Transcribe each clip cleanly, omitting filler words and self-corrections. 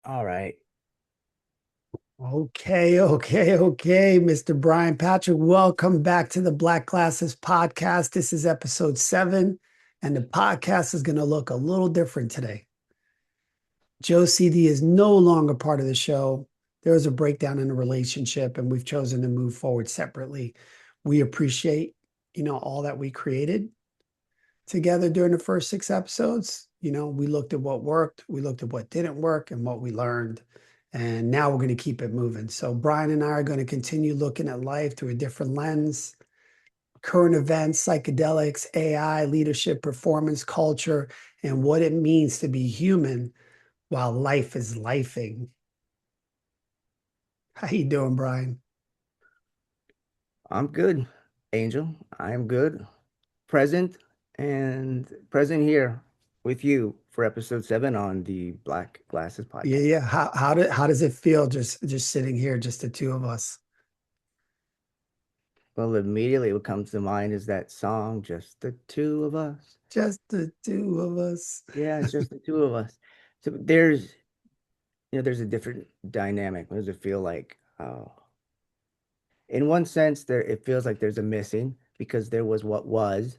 All right. Okay, Mr. Brian Patrick. Welcome back to the Black Glasses podcast. This is episode 7, and the podcast is going to look a little different today. Joe CD is no longer part of the show. There was a breakdown in the relationship, and we've chosen to move forward separately. We appreciate, all that we created together during the first 6 episodes. We looked at what worked, we looked at what didn't work, and what we learned. And now we're going to keep it moving. So, Brian and I are going to continue looking at life through a different lens, current events, psychedelics, AI, leadership, performance, culture, and what it means to be human while life is lifing. How you doing, Brian? I'm good, Angel. I'm good. Present and present here with you for episode 7 on the Black Glasses Yeah, podcast. yeah. How does it feel just sitting here, just the two of us? Well, immediately what comes to mind is that song, Just the Two of Us. Just the two of us. Yeah, it's just the two of us. So there's a different dynamic. What does it feel like? In one sense, it feels like there's a missing because there was what was,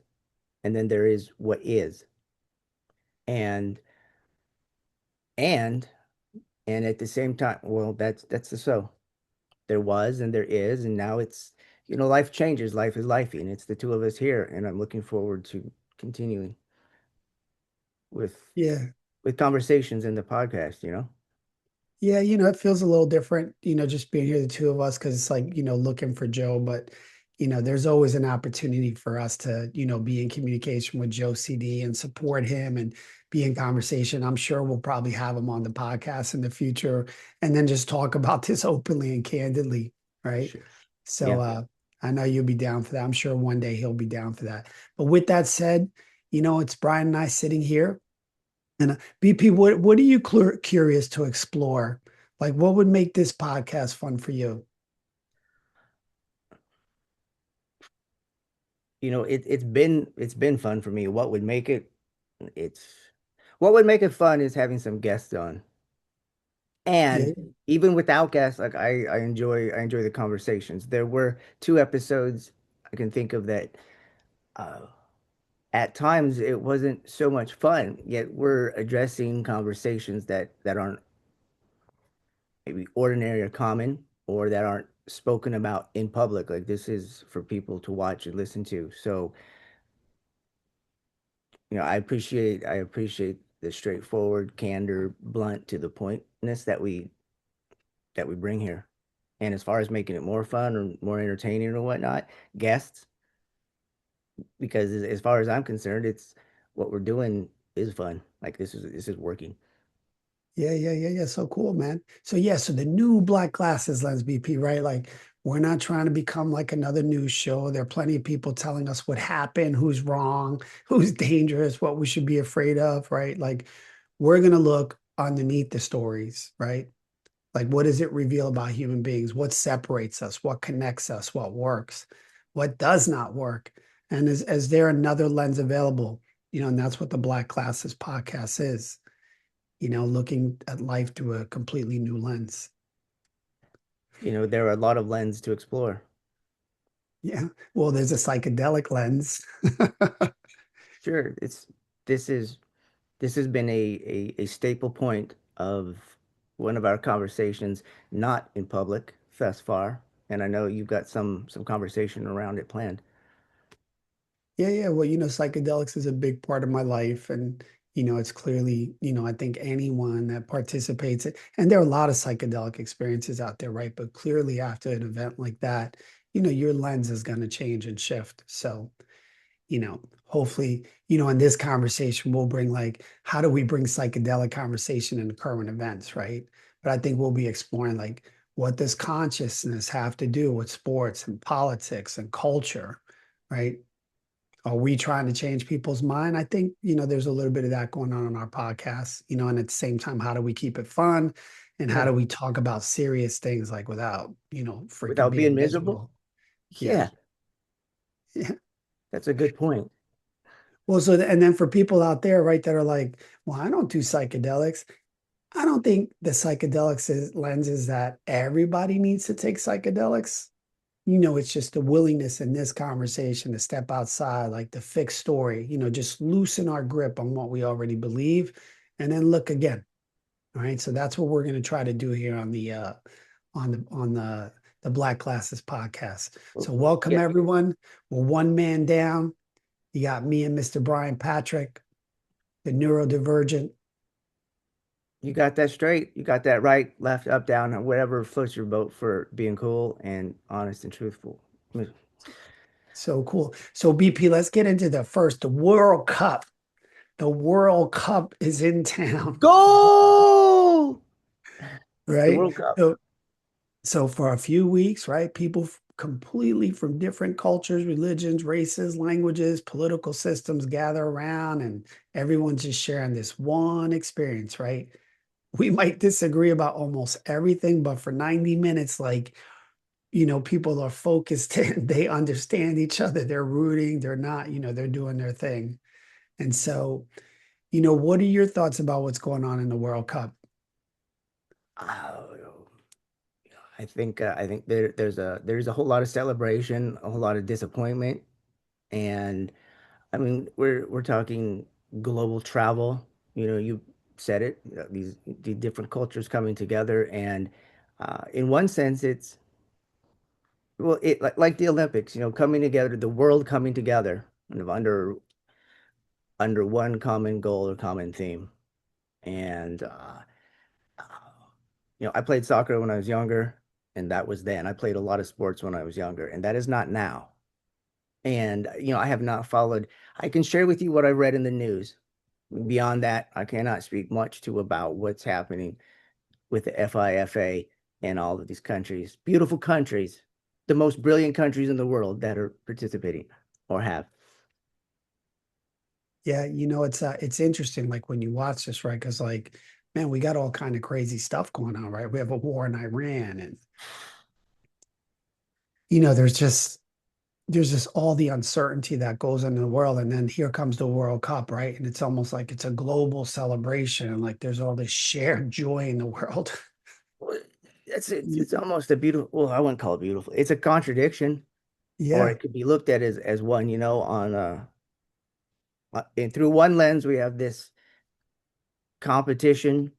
and then there is what is. And and And at the same time, well, that's the so. There was and there is, and now life changes. Life is lifing. It's the two of us here, and I'm looking forward to continuing with Yeah. with conversations in the podcast. Yeah, it feels a little different, just being here, the two of us, because it's like, looking for Joe, but, there's always an opportunity for us to, be in communication with Joe CD and support him and be in conversation. I'm sure we'll probably have him on the podcast in the future and then just talk about this openly and candidly, right? Sure. So, Yeah. I know you'll be down for that. I'm sure one day he'll be down for that. But with that said, it's Brian and I sitting here. And BP, what are you curious to explore? Like, what would make this podcast fun for you? It's been fun for me. It's what would make it fun is having some guests on. Yeah, And even without guests, like I enjoy the conversations. There were 2 episodes I can think of that uh at times it wasn't so much fun, yet we're addressing conversations that aren't maybe ordinary or common or that aren't spoken about in public. Like this is for people to watch and listen to. So, I appreciate the straightforward, candor, blunt to the pointness that we bring here. And as far as making it more fun or more entertaining or whatnot, guests, because as far as I'm concerned, it's what we're doing is fun. Like this is working. yeah. So cool, man. So yeah, so the new Black Glasses Lens BP, right? Like, we're not trying to become like another news show. There are plenty of people telling us what happened, who's wrong, who's dangerous, what we should be afraid of, right? Like, we're gonna look underneath the stories, right? Like, what does it reveal about human beings? What separates us? What connects us? What works? What does not work? And is there another lens available? And that's what the Black Classes podcast is, looking at life through a completely new lens. There are a lot of lenses to explore. Yeah. Well, there's a psychedelic lens. Sure, this is this has been a staple point of one of our conversations, not in public thus far, and I know you've got some conversation around it planned. Yeah. Well, psychedelics is a big part of my life. And, it's clearly, I think anyone that participates, and there are a lot of psychedelic experiences out there, right? But clearly after an event like that, your lens is going to change and shift. So, hopefully, in this conversation, we'll bring like, how do we bring psychedelic conversation into current events, right? But I think we'll be exploring like, what does consciousness have to do with sports and politics and culture, right? Are we trying to change people's mind? I think, there's a little bit of that going on our podcast, and at the same time, how do we keep it fun? And how Yeah, do we talk about serious things like without, freaking without being being miserable. miserable? Yeah. Yeah, that's a good point. Well, and then for people out there, right, that are like, well, I don't do psychedelics. I don't think the psychedelics lens is that everybody needs to take psychedelics. It's just the willingness in this conversation to step outside, like the fixed story, just loosen our grip on what we already believe and then look again. All right. So that's what we're going to try to do here on the Black Classes podcast. So welcome Yeah, everyone. We're one man down. You got me and Mr. Brian Patrick, the neurodivergent. you got that straight. You got that right, left, up, down, whatever floats your boat for being cool and honest and truthful. So cool. So BP, let's get into the World Cup. The World Cup is in town, Goal! The right? World Cup. So for a few weeks, right, people completely from different cultures, religions, races, languages, political systems gather around and everyone's just sharing this one experience, right? We might disagree about almost everything, but for 90 minutes, like, people are focused and they understand each other. They're rooting, they're not, they're doing their thing. And so, what are your thoughts about what's going on in the World Cup? Oh, I think there's a whole lot of celebration, a whole lot of disappointment, and I mean we're talking global travel. You said it. The different cultures coming together, and in one sense, it's well, it like the Olympics. Coming together, the world coming together, kind of under one common goal or common theme, and I played soccer when I was younger, and that was then. I played a lot of sports when I was younger, and that is not now. And, I have not followed. I can share with you what I read in the news. Beyond that, I cannot speak much to about what's happening with the FIFA and all of these countries, beautiful countries, the most brilliant countries in the world that are participating or have. Yeah, it's interesting like when you watch this, right? Because like, man, we got all kind of crazy stuff going on, right? We have a war in Iran and there's just all the uncertainty that goes into the world. And then here comes the World Cup, right? And it's almost like it's a global celebration and like there's all this shared joy in the world. Well, it's almost a beautiful, well, I wouldn't call it beautiful. It's a contradiction, or Yeah. it could be looked at as one, and through one lens, we have this competition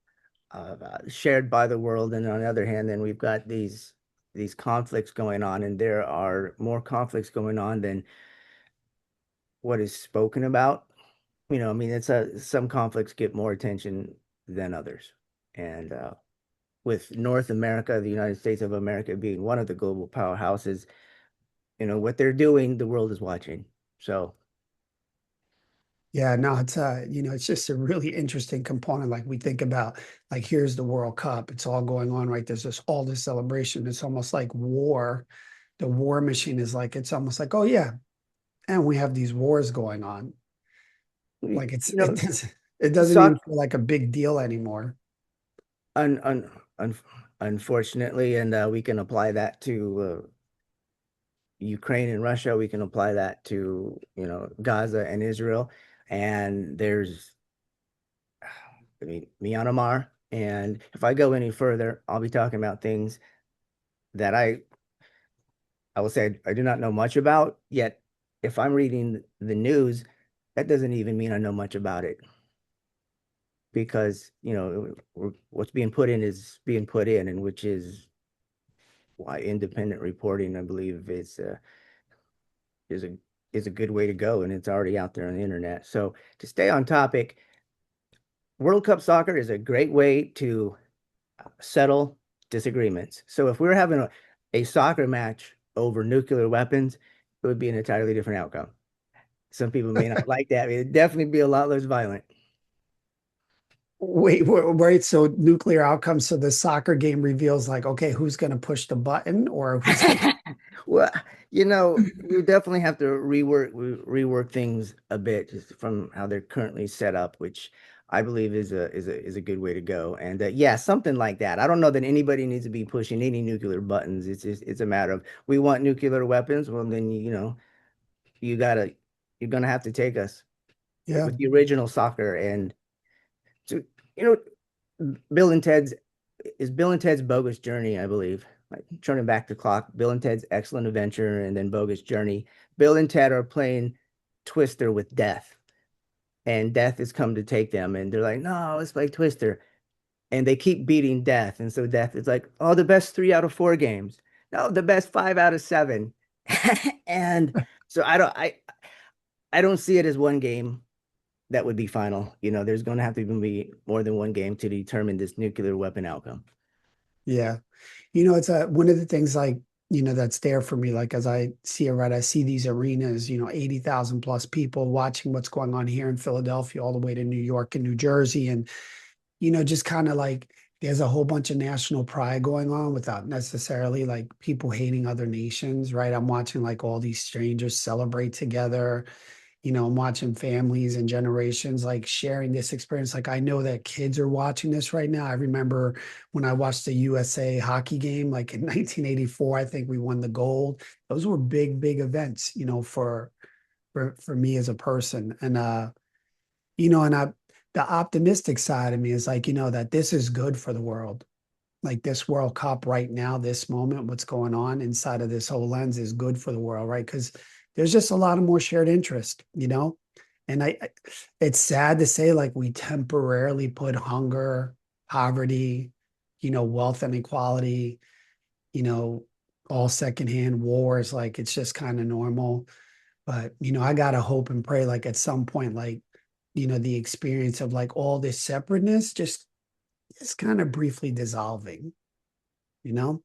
shared by the world, and on the other hand, then we've got these conflicts going on, and there are more conflicts going on than what is spoken about. I mean, some conflicts get more attention than others, and with North America, the United States of America being one of the global powerhouses, what they're doing, the world is watching. So Yeah, no, it's just a really interesting component. Like we think about like here's the World Cup. It's all going on, right? There's just all this celebration. It's almost like war. The war machine is like it's almost like, oh yeah, and we have these wars going on. you Like it's it know, doesn't it doesn't even soccer, feel like a big deal anymore. un, un, un, unfortunately, and we can apply that to Ukraine and Russia. We can apply that to, Gaza and Israel. And I mean, Myanmar. And if I go any further, I'll be talking about things that I will say I do not know much about. Yet, if I'm reading the news, that doesn't even mean I know much about it because, what's being put in is being put in, and which is why independent reporting, I believe, is a is a good way to go, and it's already out there on the internet. So to stay on topic, World Cup soccer is a great way to settle disagreements. So if we were having a soccer match over nuclear weapons, it would be an entirely different outcome. Some people may not like that. It'd definitely be a lot less violent. Wait, so nuclear outcomes. So the soccer game reveals like, okay, who's going to push the button or who's going Well, we definitely have to rework things a bit just from how they're currently set up, which I believe is a good way to go. And yeah, something like that. I don't know that anybody needs to be pushing any nuclear buttons. It's a matter of we want nuclear weapons. Well, then you gotta you're gonna have to take us like Yeah. with the original soccer. And so you know Bill and Ted's is Bill and Ted's Bogus Journey, I believe. Like turning back the clock, Bill and Ted's Excellent Adventure, and then Bogus Journey. Bill and Ted are playing Twister with Death, and Death has come to take them, and they're like, "No, let's play Twister," and they keep beating Death, and so Death is like, "Oh, the best 3 out of 4 games. No, the best 5 out of 7," and so I don't see it as one game that would be final. There's going to have to even be more than one game to determine this nuclear weapon outcome. Yeah. It's one of the things like, that's there for me. Like as I see it, right, I see these arenas, 80,000 plus people watching what's going on here in Philadelphia, all the way to New York and New Jersey. And, just kind of like there's a whole bunch of national pride going on without necessarily like people hating other nations, right? I'm watching like all these strangers celebrate together. I'm watching families and generations like sharing this experience. Like I know that kids are watching this right now. I remember when I watched the USA hockey game, like in 1984, I think we won the gold. Those were big, big events, for me as a person. And and the optimistic side of me is like, that this is good for the world. Like this World Cup right now, this moment, what's going on inside of this whole lens is good for the world, right? Because there's just a lot of more shared interest, And it's sad to say, like we temporarily put hunger, poverty, wealth inequality, you know, all secondhand wars, like it's just kind of normal. But I gotta hope and pray, like at some point, like the experience of like all this separateness just is kind of briefly dissolving, you know?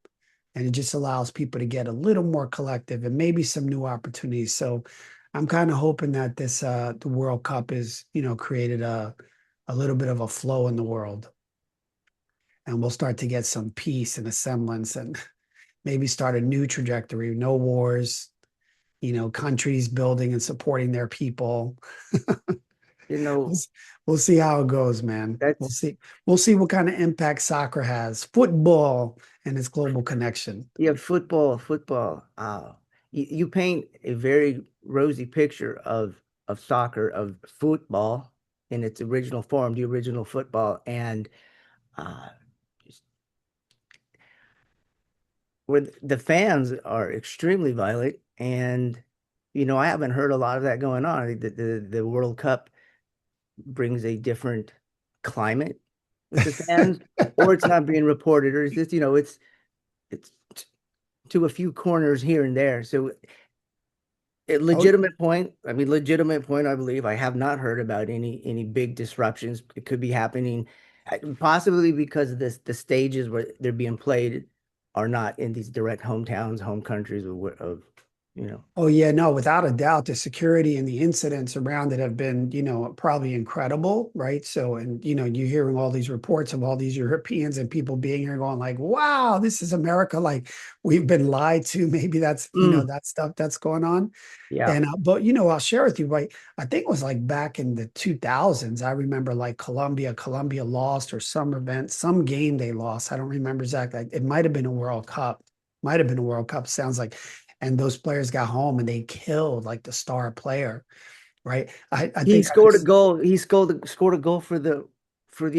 And it just allows people to get a little more collective and maybe some new opportunities. So I'm kind of hoping that this the World Cup is, created a little bit of a flow in the world. And we'll start to get some peace and a semblance and maybe start a new trajectory, no wars, countries building and supporting their people. You We'll, know, s- we'll see how it goes, man. We'll that's see. We'll see what kind of impact soccer has, football and its global connection. yeah, football. You paint a very rosy picture of soccer, of football in its original form, the original football, and uh, just where the fans are extremely violent, and I haven't heard a lot of that going on. I think that the World Cup brings a different climate with the fans, or it's not being reported, or it's just, it's to a few corners here and there. So a Oh, legitimate point, I believe. I have not heard about any big disruptions. It could be happening, possibly because of the stages where they're being played are not in these direct hometowns, home countries of you know. Oh yeah, no, without a doubt, the security and the incidents around it have been, probably incredible, right? So, and you're hearing all these reports of all these Europeans and people being here going like, "Wow, this is America!" Like we've been lied to. Maybe that's, Mm, that stuff that's going on. yeah. And but I'll share with you, right? I think it was like back in the 2000s. I remember like Colombia lost or some event, some game they lost. I don't remember exactly. It might have been a World Cup. Might have been a World Cup. Sounds like, and those players got home and they killed like the star player, right? I He think I scored a just goal. He scored a goal for the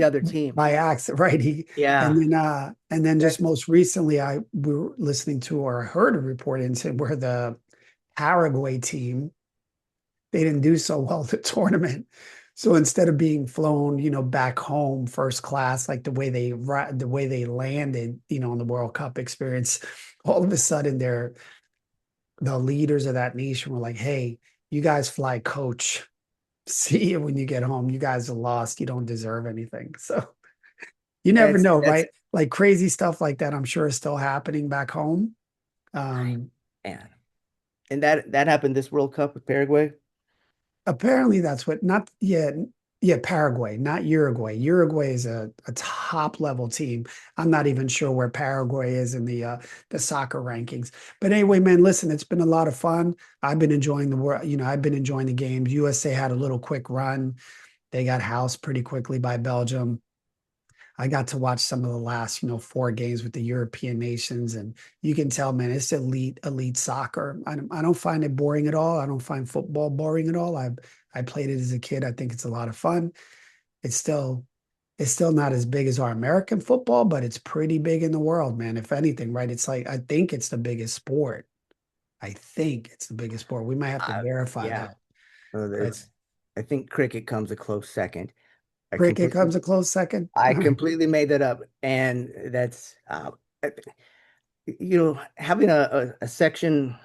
other team. by accident, right? Yeah. And then just That's most recently, we were listening to or heard a report and said where the Paraguay team they didn't do so well in the tournament. So instead of being flown, back home first class, like the way they landed, in the World Cup experience, all of a sudden the leaders of that nation were like, "Hey, you guys fly coach. See you when you get home. You guys are lost. You don't deserve anything." So you never know, that's right? Like crazy stuff like that, I'm sure is still happening back home. right. Um, Man. And that happened this World Cup with Paraguay. Apparently that's what not yeah, Paraguay, not Uruguay. Uruguay is a top level team. I'm not even sure where Paraguay is in the soccer rankings. But anyway, man, listen, it's been a lot of fun. I've been enjoying the world, I've been enjoying the games. USA had a little quick run. They got housed pretty quickly by Belgium. I got to watch some of the last, 4 games with the European nations, and you can tell, man, it's elite soccer. I don't find it boring at all. I don't find football boring at all. I played it as a kid. I think it's a lot of fun. It's still It's still not as big as our American football, but it's pretty big in the world, man. If anything, right? It's like I think it's the biggest sport. I think it's the biggest sport. We might have to verify Yeah. that. But It's I think cricket comes a close second. I cricket completely comes a close second. I completely made that up, and that's having a section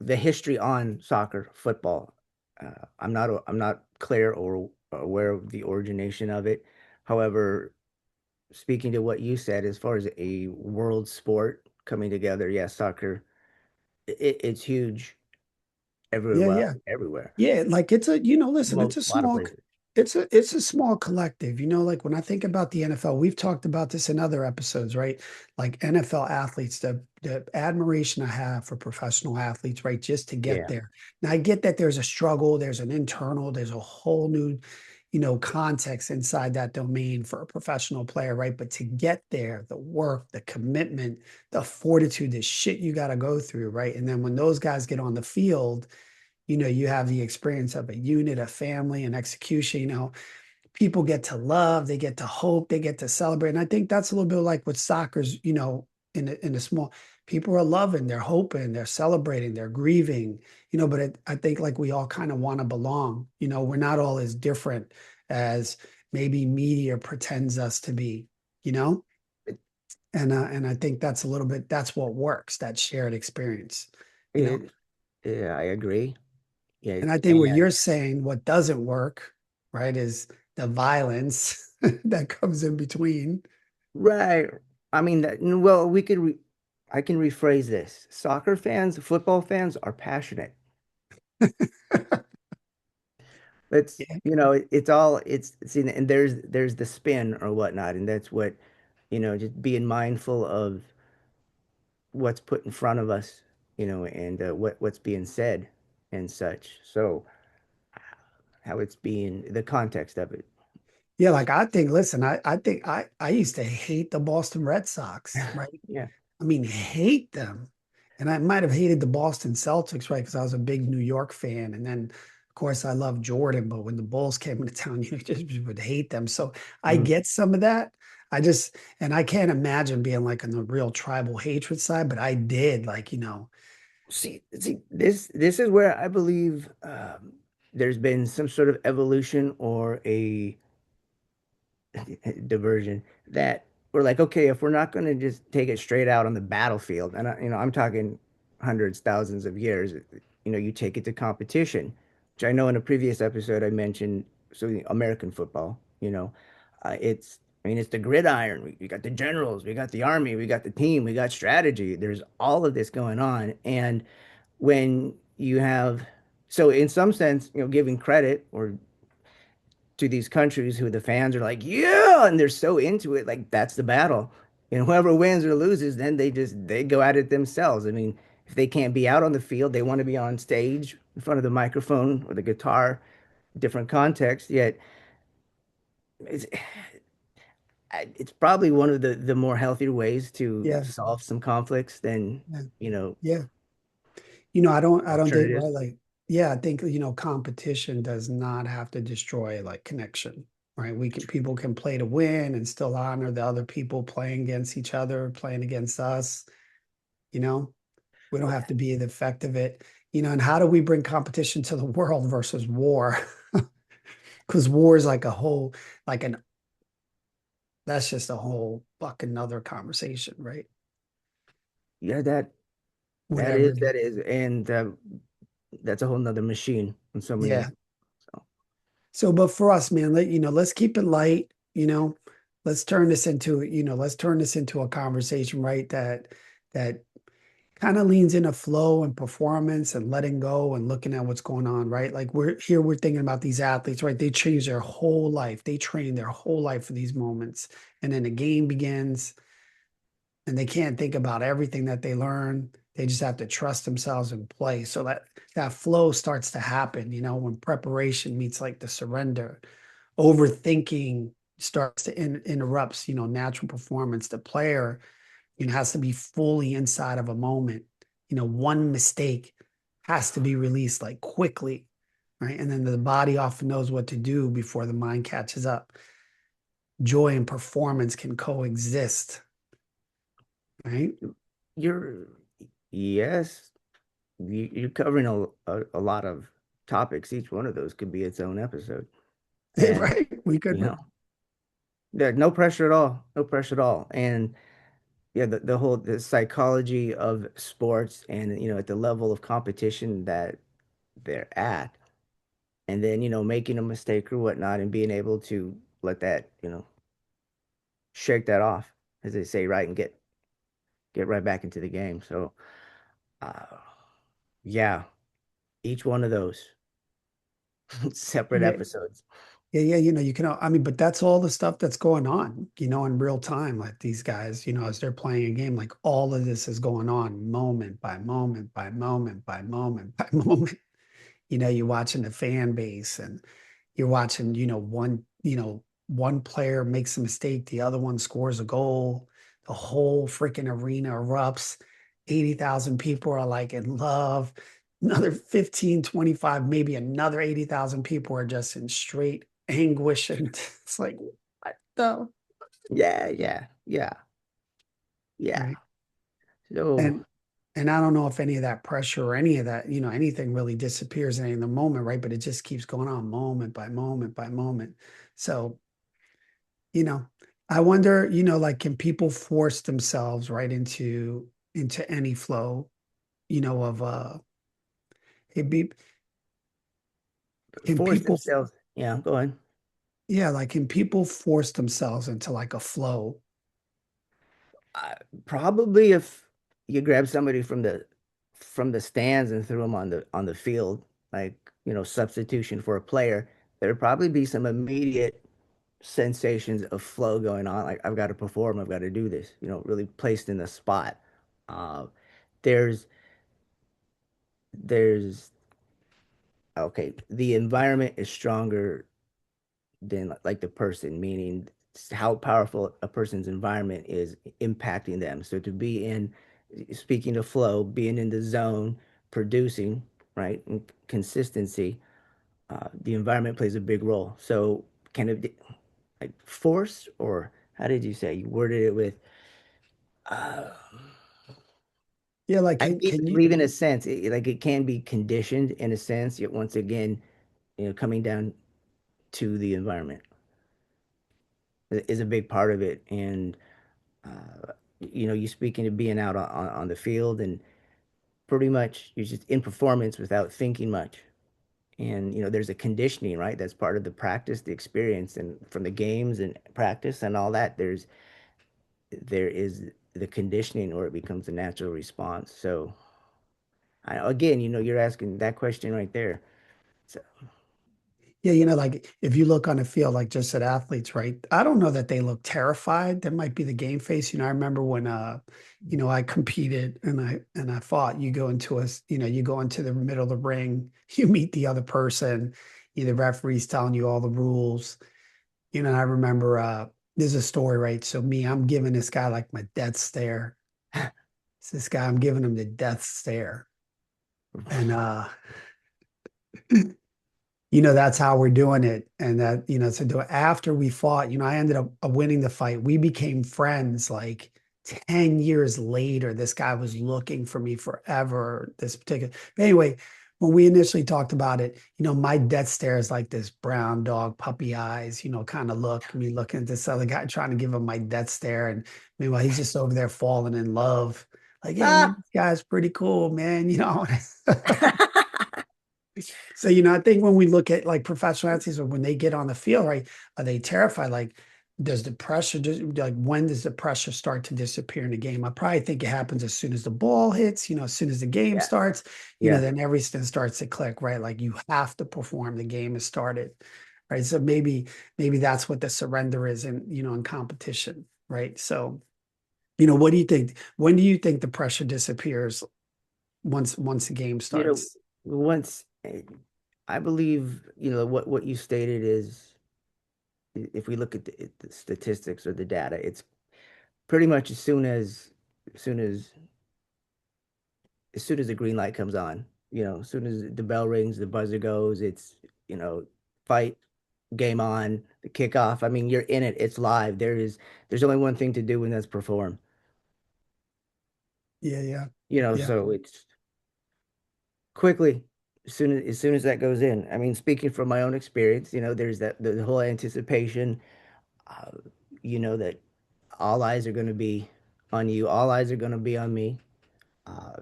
the history on soccer football. I'm not clear or aware of the origination of it. However, speaking to what you said, as far as a world sport coming together, yes, soccer it's huge everywhere. Yeah, Well, yeah. everywhere, Yeah, like it's a, listen, it's most a a lot of small, places. it's a small collective. Like when I think about the NFL, we've talked about this in other episodes, right? Like NFL athletes, the admiration I have for professional athletes, right? Just to get Yeah, there. Now I get that there's a struggle, there's an internal, there's a whole new, context inside that domain for a professional player, right? But to get there, the work, the commitment, the fortitude, the shit you got to go through, right? And then when those guys get on the field, you have the experience of a unit, a family, and execution. People get to love, they get to hope, they get to celebrate. And I think that's a little bit like what soccer's, in a small, people are loving, they're hoping, they're celebrating, they're grieving, but I think like we all kind of want to belong. We're not all as different as maybe media pretends us to be, you know? And I think that's a little bit, that's what works, that shared experience, you know? it, yeah, I agree. Yeah, And I think what and you're saying, what doesn't work, right, is the violence that comes in between. right. I mean, well, I can rephrase this. Soccer fans, football fans are passionate. It's, Yeah. it's all, and there's the spin or whatnot. And that's what, just being mindful of what's put in front of us, and what's being said and such. So how it's being, the context of it. Yeah, like I think, listen, I think I used to hate the Boston Red Sox, right? Yeah. I mean, hate them. And I might have hated the Boston Celtics, right? Because I was a big New York fan. And then, of course, I love Jordan, but when the Bulls came into town, you just would hate them. So I Mhm. get some of that. And I can't imagine being like on the real tribal hatred side, but I did, like, This is where I believe there's been some sort of evolution or a diversion that we're like, okay, if we're not going to just take it straight out on the battlefield, and I'm talking hundreds, thousands of years, you take it to competition, which I know in a previous episode I mentioned. So the American football, I mean, it's the gridiron. We got the generals, we got the army, we got the team, we got strategy. There's all of this going on, and when you have, so in some sense, giving credit or to these countries who the fans are like, yeah, and they're so into it, like that's the battle. And whoever wins or loses, then they go at it themselves. I mean, if they can't be out on the field, they want to be on stage in front of the microphone or the guitar, different context. Yet it's it's probably one of the more healthier ways to yeah, solve some conflicts than, yeah, you know, yeah. I don't think, alternatives. right? Like, yeah, I think, competition does not have to destroy like connection, right? People can play to win and still honor the other people playing against each other, playing against us, you know? We don't have to be the effect of it, and how do we bring competition to the world versus war? Because war is like a whole, like an, that's just a whole fucking another conversation, right? Yeah, Whatever it is. that is, and that's a whole nother machine on so Yeah. many. So So, but for us, man, let's keep it light, let's turn this into a conversation, right? That kind of leans into flow and performance and letting go and looking at what's going on, right? Like we're thinking about these athletes, right? They change their whole life. They train their whole life for these moments. And then the game begins and they can't think about everything that they learn. They just have to trust themselves and play. So that flow starts to happen, when preparation meets like the surrender. Overthinking starts to interrupts, natural performance. The player, has to be fully inside of a moment. One mistake has to be released like quickly, right? And then the body often knows what to do before the mind catches up. joy and performance can coexist, right? You're yes, you're covering a lot of topics. Each one of those could be its own episode. And Right? We you could, know, there's no pressure at all. No pressure at all. And yeah, the whole the psychology of sports and at the level of competition that they're at, and then making a mistake or whatnot and being able to let that shake that off, as they say, right, and get right back into the game. So uh yeah, each one of those separate yeah, episodes. yeah. You can, I mean, but that's all the stuff that's going on, in real time. Like these guys, as they're playing a game, like all of this is going on moment by moment by moment by moment by moment. You're watching the fan base and you're watching, one player makes a mistake, the other one scores a goal, the whole freaking arena erupts. 80,000 people are like in love. Another 15, 25, maybe another 80,000 people are just in straight anguish. And it's like, what the? Yeah, yeah, yeah, yeah. Right. So And and I don't know if any of that pressure or any of that, anything really disappears in the moment, right? But it just keeps going on moment by moment by moment. So, you know, I wonder, like can people force themselves right into any flow, of it be can force people themselves. Yeah, go ahead. yeah, like can people force themselves into like a flow? Uh, Probably if you grab somebody from the stands and threw them on the field, like substitution for a player, there'd probably be some immediate sensations of flow going on. Like I've got to perform, I've got to do this. Really placed in the spot. Uh, there's there's okay. The environment is stronger than like the person, meaning how powerful a person's environment is impacting them. So to be in, speaking of flow, being in the zone, producing, right, and consistency, the environment plays a big role. So kind of like force, or how did you say you worded it with? Uh, Yeah, like I can you believe in a sense, like it can be conditioned in a sense. Yet once again, coming down to the environment is a big part of it, and you speaking of being out on the field and pretty much you're just in performance without thinking much. And, there's a conditioning, right? That's part of the practice, the experience, and from the games and practice and all that, there is the conditioning or it becomes a natural response. So again, you're asking that question right there. So, Yeah, like if you look on the field, like just at athletes, right? I don't know that they look terrified. That might be the game face. I remember when I competed and I fought, you go into the middle of the ring, you meet the other person, the referee's telling you all the rules. I remember there's a story, right? So I'm giving this guy like my death stare. It's this guy, I'm giving him the death stare. And that's how we're doing it. And that, so after we fought, I ended up winning the fight. We became friends like 10 years later. This guy was looking for me forever, this particular. But anyway, when we initially talked about it, my death stare is like this brown dog, puppy eyes, kind of look, me looking at this other guy trying to give him my death stare. And meanwhile, he's just over there falling in love. Like, hey, man, ah, this guy's pretty cool, man. So, I think when we look at like professional athletes or when they get on the field, right, are they terrified? Like, does the pressure just like when does the pressure start to disappear in the game? I probably think it happens as soon as the ball hits, as soon as the game yeah, starts, yeah. then everything starts to click, right? Like you have to perform, the game has started, right? So maybe that's what the surrender is in competition, right? So, what do you think? When do you think the pressure disappears once the game You know, starts? once I believe, what you stated is if we look at the statistics or the data, it's pretty much as soon as the green light comes on, as soon as the bell rings, the buzzer goes, it's, fight. game on, the kickoff. I mean, you're in it. It's live. There's only one thing to do, and that's perform. Yeah, yeah, yeah. So it's quickly as soon as that goes in. I mean, speaking from my own experience, there's that the whole anticipation, uh, that all eyes are going to be on you. All eyes are going to be on me.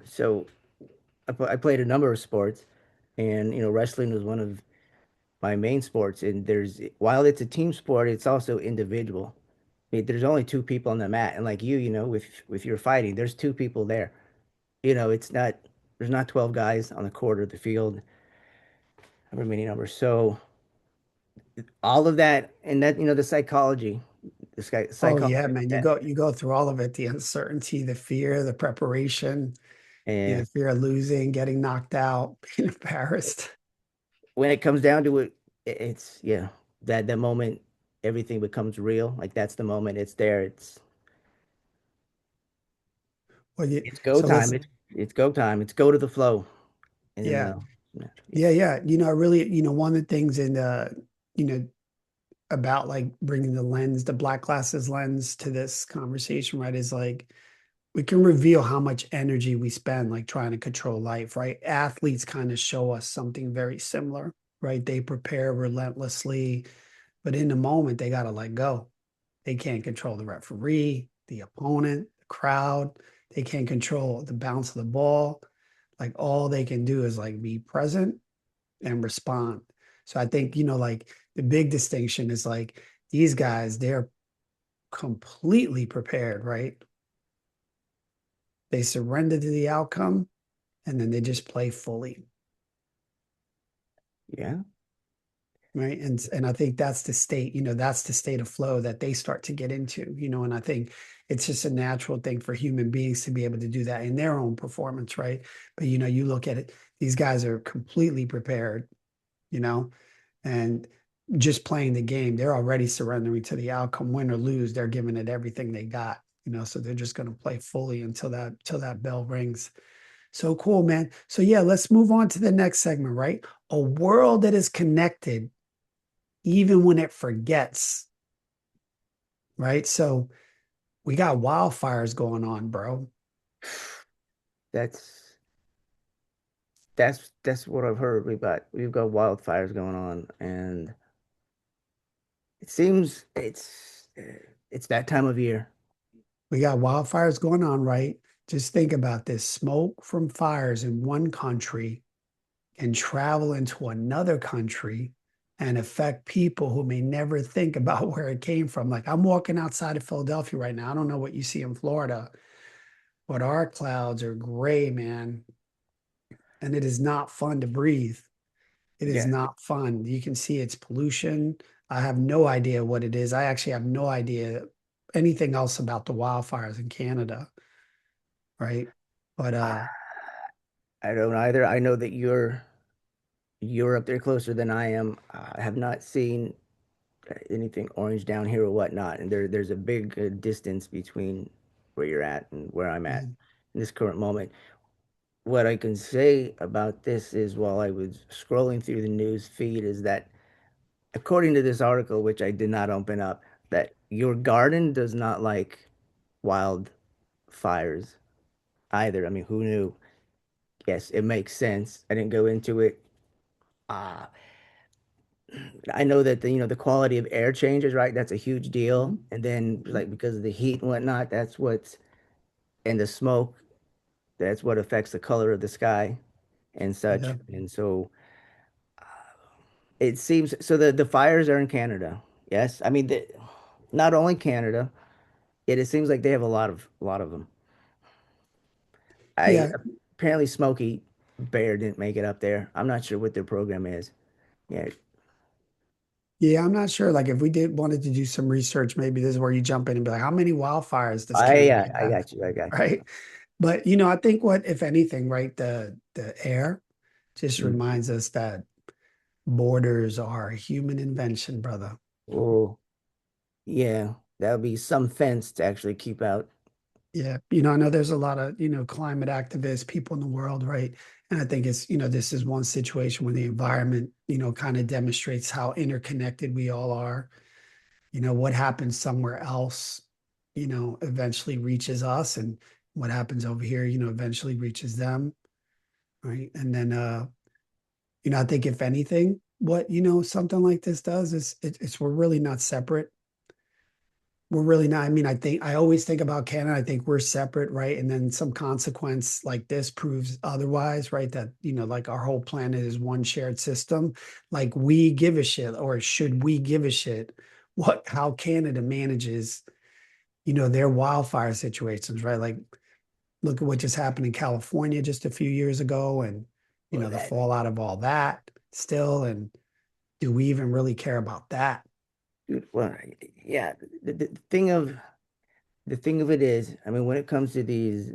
So I played a number of sports, and wrestling was one of my main sports. And while it's a team sport, it's also individual. I mean, there's only two people on the mat, and like with your fighting, there's two people there. It's not there's not 12 guys on the court or the field, however many numbers. So all of that, and that the psychology, Oh yeah, psychology of man. You that, go through all of it, the uncertainty, the fear, the preparation, and the fear of losing, getting knocked out, being embarrassed. when it comes down to it, it's that moment, everything becomes real. Like that's the moment. It's there. Well, It's go so time. let's It's go time. It's go to the flow. And yeah. yeah, Yeah, yeah. I really, one of the things in you know, about like bringing the lens, the black glasses lens to this conversation, right, is like we can reveal how much energy we spend like trying to control life, right? Athletes kind of show us something very similar, right? They prepare relentlessly, but in the moment they got to let go. They can't control the referee, the opponent, the crowd. They can't control the bounce of the ball. Like all they can do is like be present and respond. So I think, like the big distinction is like these guys, they're completely prepared, right? They surrender to the outcome and then they just play fully, yeah, right? And I think that's the state, that's the state of flow that they start to get into, and I think it's just a natural thing for human beings to be able to do that in their own performance, right? But you look at it, these guys are completely prepared, you know, and just playing the game, they're already surrendering to the outcome, win or lose, they're giving it everything they got, so they're just going to play fully until that bell rings. So cool, man. So yeah, let's move on to the next segment, right? A world that is connected even when it forgets, right? So we got wildfires going on, bro. that's that's what I've heard. We've got wildfires going on, and it seems it's that time of year. We got wildfires going on, right? Just think about this. Smoke from fires in one country can travel into another country and affect people who may never think about where it came from. Like I'm walking outside of Philadelphia right now. I don't know what you see in Florida, but our clouds are gray, man. And it is not fun to breathe. It is Yeah. not fun. You can see it's pollution. I have no idea what it is. I actually have no idea anything else about the wildfires in Canada, right? But I don't either. I know that you're up there closer than I am. I have not seen anything orange down here or whatnot, and there's a big distance between where you're at and where I'm at mhm, in this current moment. What I can say about this is, while I was scrolling through the news feed, is that according to this article, which I did not open up, that your garden does not like wildfires either. I mean, who knew? Yes, it makes sense. I didn't go into it. Uh, I know that the quality of air changes, right? That's a huge deal. mhm, And then mhm. like because of the heat and whatnot, and the smoke, that's what affects the color of the sky and such. Yeah. And so it seems so the fires are in Canada. Yes. I mean not only Canada, yet it seems like they have a lot of them. I Yeah. apparently Smokey Bear didn't make it up there. I'm not sure what their program is. Yeah. Yeah, I'm not sure. Like if we did wanted to do some research, maybe this is where you jump in and be like, how many wildfires does Canada I have? got you. I got you. Right. But I think what, if anything, right, the air just Mm. reminds us that borders are a human invention, brother. Oh, yeah. That would be some fence to actually keep out. Yeah. I know there's a lot of, climate activists, people in the world, right? And I think it's, this is one situation where the environment, kind of demonstrates how interconnected we all are. What happens somewhere else, eventually reaches us, and what happens over here, eventually reaches them. Right. And then, I think if anything, what, something like this does is it's we're really not separate. We're really not. I mean, I always think about Canada. I think we're separate, right? And then some consequence like this proves otherwise, right? That, like our whole planet is one shared system. Like we give a shit, or should we give a shit how Canada manages, their wildfire situations, right? Like look at what just happened in California just a few years ago, and, Well, the that, fallout of all that still. And do we even really care about that? dude, well, yeah, the thing of it is, I mean, when it comes to these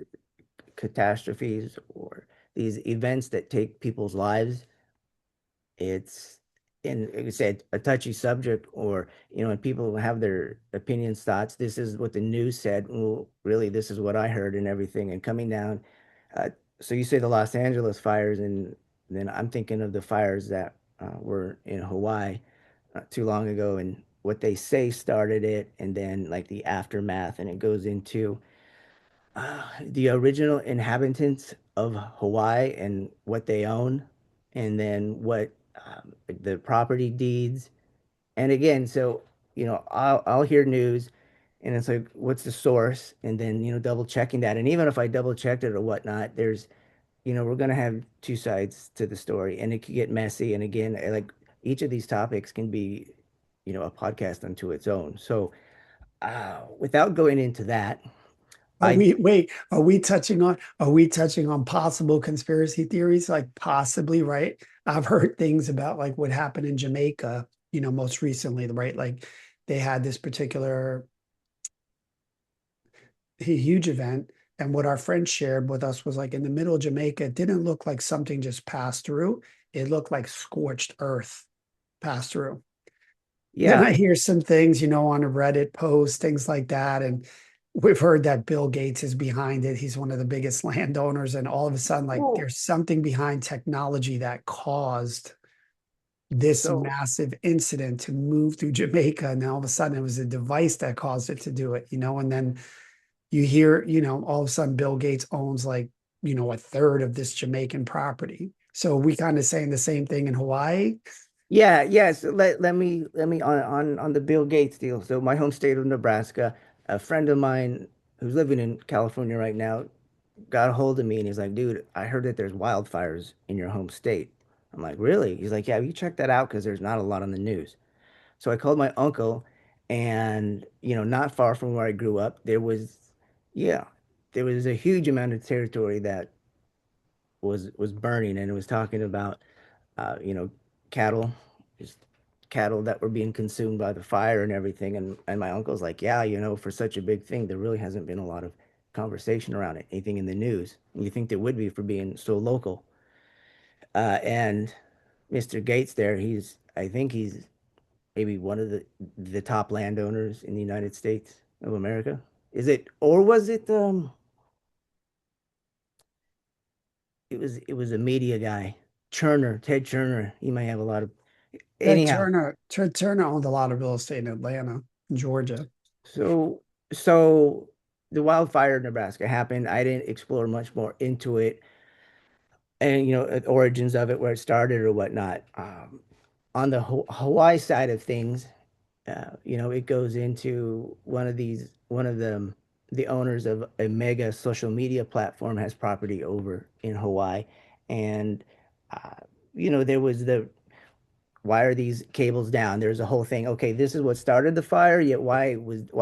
catastrophes or these events that take people's lives, it's, and like I said, a touchy subject, or and people have their opinions, thoughts. This is what the news said. Well, really, this is what I heard and everything. And coming down, uh, so you say the Los Angeles fires, and then I'm thinking of the fires that were in Hawaii not too long ago, and what they say started it, and then like the aftermath, and it goes into the original inhabitants of Hawaii and what they own, and then what the property deeds. And again, so I'll hear news, and it's like, what's the source? And then double checking that. And even if I double checked it or whatnot, there's we're gonna have two sides to the story, and it could get messy. And again, like each of these topics can be a podcast unto its own. So without going into that, I Are we touching on possible conspiracy theories? Like possibly, right? I've heard things about like what happened in Jamaica, most recently, right? Like they had this particular huge event. And what our friend shared with us was like in the middle of Jamaica, it didn't look like something just passed through. It looked like scorched earth passed through. Then yeah. I hear some things, on a Reddit post, things like that. And we've heard that Bill Gates is behind it. He's one of the biggest landowners. And all of a sudden, like Well, there's something behind technology that caused this so massive incident to move through Jamaica. And then all of a sudden it was a device that caused it to do it, and then you hear, all of a sudden Bill Gates owns like, a third of this Jamaican property. So we kind of saying the same thing in Hawaii. yeah, yes. Let me on the Bill Gates deal. So my home state of Nebraska, a friend of mine who's living in California right now got a hold of me, and he's like, dude, I heard that there's wildfires in your home state. I'm like, really? He's like, yeah, you check that out because there's not a lot on the news. So I called my uncle, and not far from where I grew up, yeah, there was a huge amount of territory that was burning, and it was talking about uh, you know, cattle, just cattle that were being consumed by the fire and everything. And my uncle's like, yeah, for such a big thing, there really hasn't been a lot of conversation around it, anything in the news. And you think there would be for being so local. And Mr. Gates there, I think he's maybe one of the top landowners in the United States of America. Is it, or was it, it was a media guy, Ted Turner. He might have a lot of, anyhow. Ted Turner owned a lot of real estate in Atlanta, Georgia. So, so the wildfire in Nebraska happened. I didn't explore much more into it, and origins of it, where it started or whatnot. On the Hawaii side of things, it goes into one of the owners of a mega social media platform has property over in Hawaii, and uh, there was the why are these cables down? There's a whole thing. Okay, this is what started the fire, yet why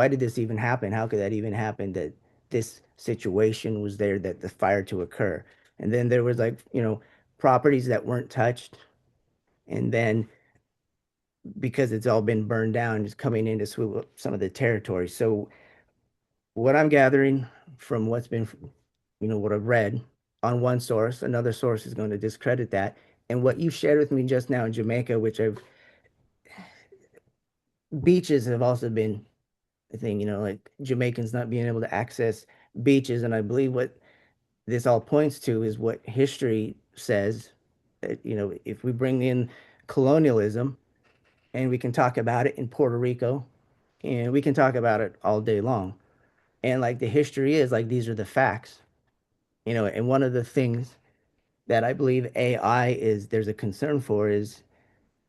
did this even happen? How could that even happen that this situation was there that the fire to occur? And then there was like, properties that weren't touched, and then because it's all been burned down, just coming in to swoop up some of the territory. So what I'm gathering from what's been, what I've read on one source, another source is going to discredit that. And what you shared with me just now in Jamaica, which I've beaches have also been a thing, like Jamaicans not being able to access beaches. And I believe what this all points to is what history says that, if we bring in colonialism and we can talk about it in Puerto Rico and we can talk about it all day long. And like the history is like these are the facts, and one of the things that I believe AI is there's a concern for is,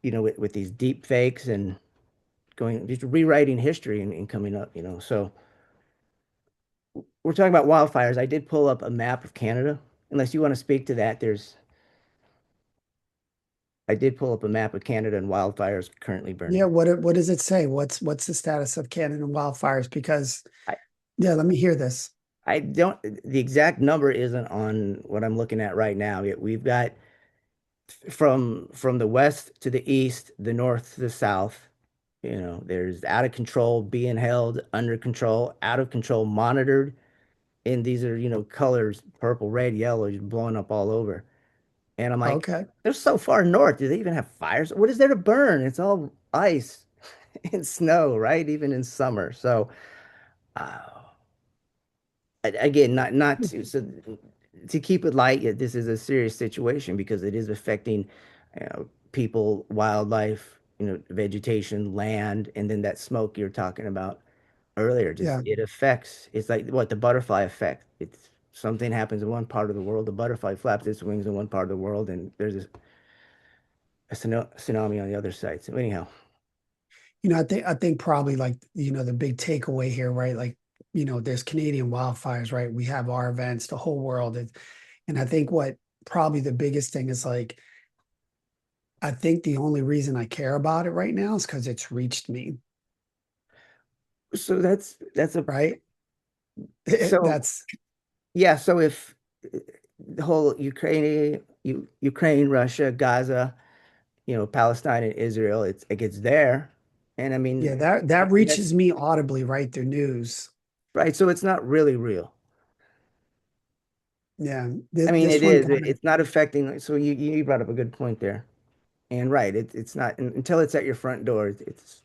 with these deep fakes and going just rewriting history and coming up, So we're talking about wildfires. I did pull up a map of Canada. Unless you want to speak to that, I did pull up a map of Canada and wildfires currently Yeah, burning. what does it say? What's the status of Canada wildfires? Because I, yeah, let me hear this. I don't, the exact number isn't on what I'm looking at right now. Yet we've got from the west to the east, the north to the south. There's out of control, being held under control, out of control, monitored. And these are, colors, purple, red, yellow, just blowing up all over. And I'm like, Okay. they're so far north. Do they even have fires? What is there to burn? It's all ice and snow, right? Even in summer. So, uh, again, not to, so to keep it light, yet this is a serious situation because it is affecting, people, wildlife, vegetation, land, and then that smoke you're talking about earlier. Just Yeah. it affects. It's like what the butterfly effect. It's something happens in one part of the world, the butterfly flaps its wings in one part of the world, and there's a tsunami on the other side. So anyhow, I think probably like, the big takeaway here, right? Like, there's Canadian wildfires, right? We have our events, the whole world. And I think what probably the biggest thing is like, I think the only reason I care about it right now is because it's reached me, so that's a right? so That's yeah. So if the whole Ukraine, Russia, Gaza, Palestine and Israel, it gets there, and I yeah, mean, that that's reaches me audibly, right, through news. right. So it's not really real. Yeah, I mean, this it one is. kind of It's not affecting. So you brought up a good point there. And right, it's not until it's at your front door, it's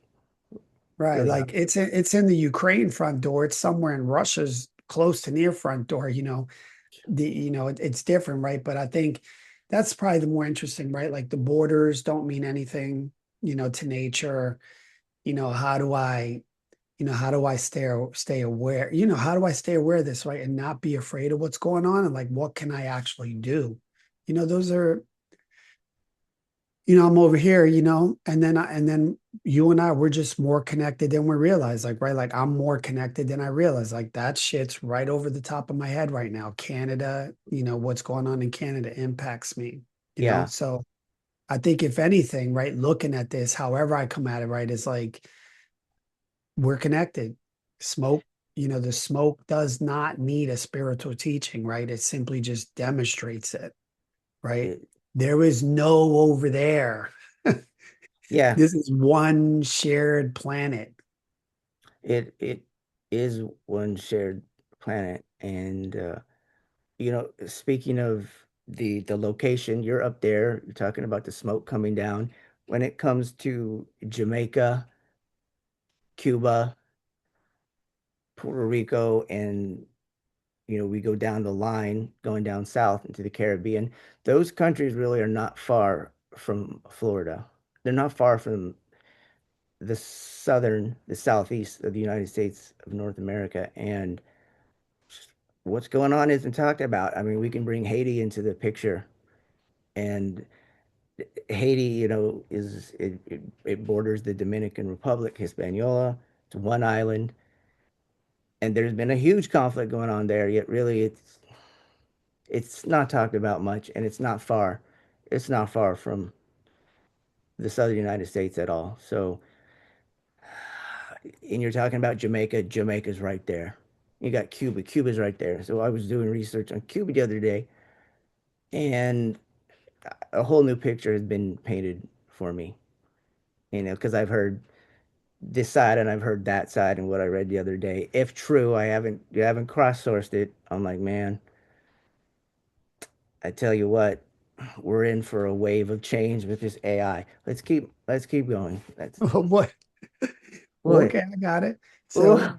right. really not. Like it's in the Ukraine front door. It's somewhere in Russia's close to near front door. It's different, right? But I think that's probably the more interesting, right? Like the borders don't mean anything, to nature. How do I, how do I stay aware? How do I stay aware of this, right? And not be afraid of what's going on and like what can I actually do? Those are, I'm over here, and then you and I, we're just more connected than we realize, like, right? Like I'm more connected than I realize. Like that shit's right over the top of my head right now. Canada, what's going on in Canada impacts me, Yeah, So I think if anything, right, looking at this, however I come at it, right, is like we're connected. Smoke, the smoke does not need a spiritual teaching, right? It simply just demonstrates it, right? it, There is no over there. yeah, This is one shared planet. it is one shared planet. And speaking of the location, you're up there. You're talking about the smoke coming down. When it comes to Jamaica, Cuba, Puerto Rico, and we go down the line, going down south into the Caribbean. Those countries really are not far from Florida. They're not far from the southeast of the United States of North America. And what's going on isn't talked about. I mean, we can bring Haiti into the picture. And Haiti, it borders the Dominican Republic, Hispaniola. It's one island. And there's been a huge conflict going on there, yet really it's not talked about much, and it's not far. It's not far from the southern United States at all. So, and you're talking about Jamaica, Jamaica's right there. You got Cuba, Cuba's right there. So I was doing research on Cuba the other day, and a whole new picture has been painted for me, because I've heard this side and I've heard that side and what I read the other day. If true, I haven't cross-sourced it. I'm like, man, I tell you what, we're in for a wave of change with this AI. Let's keep going. That's What? what. Okay, I got it. So Oh,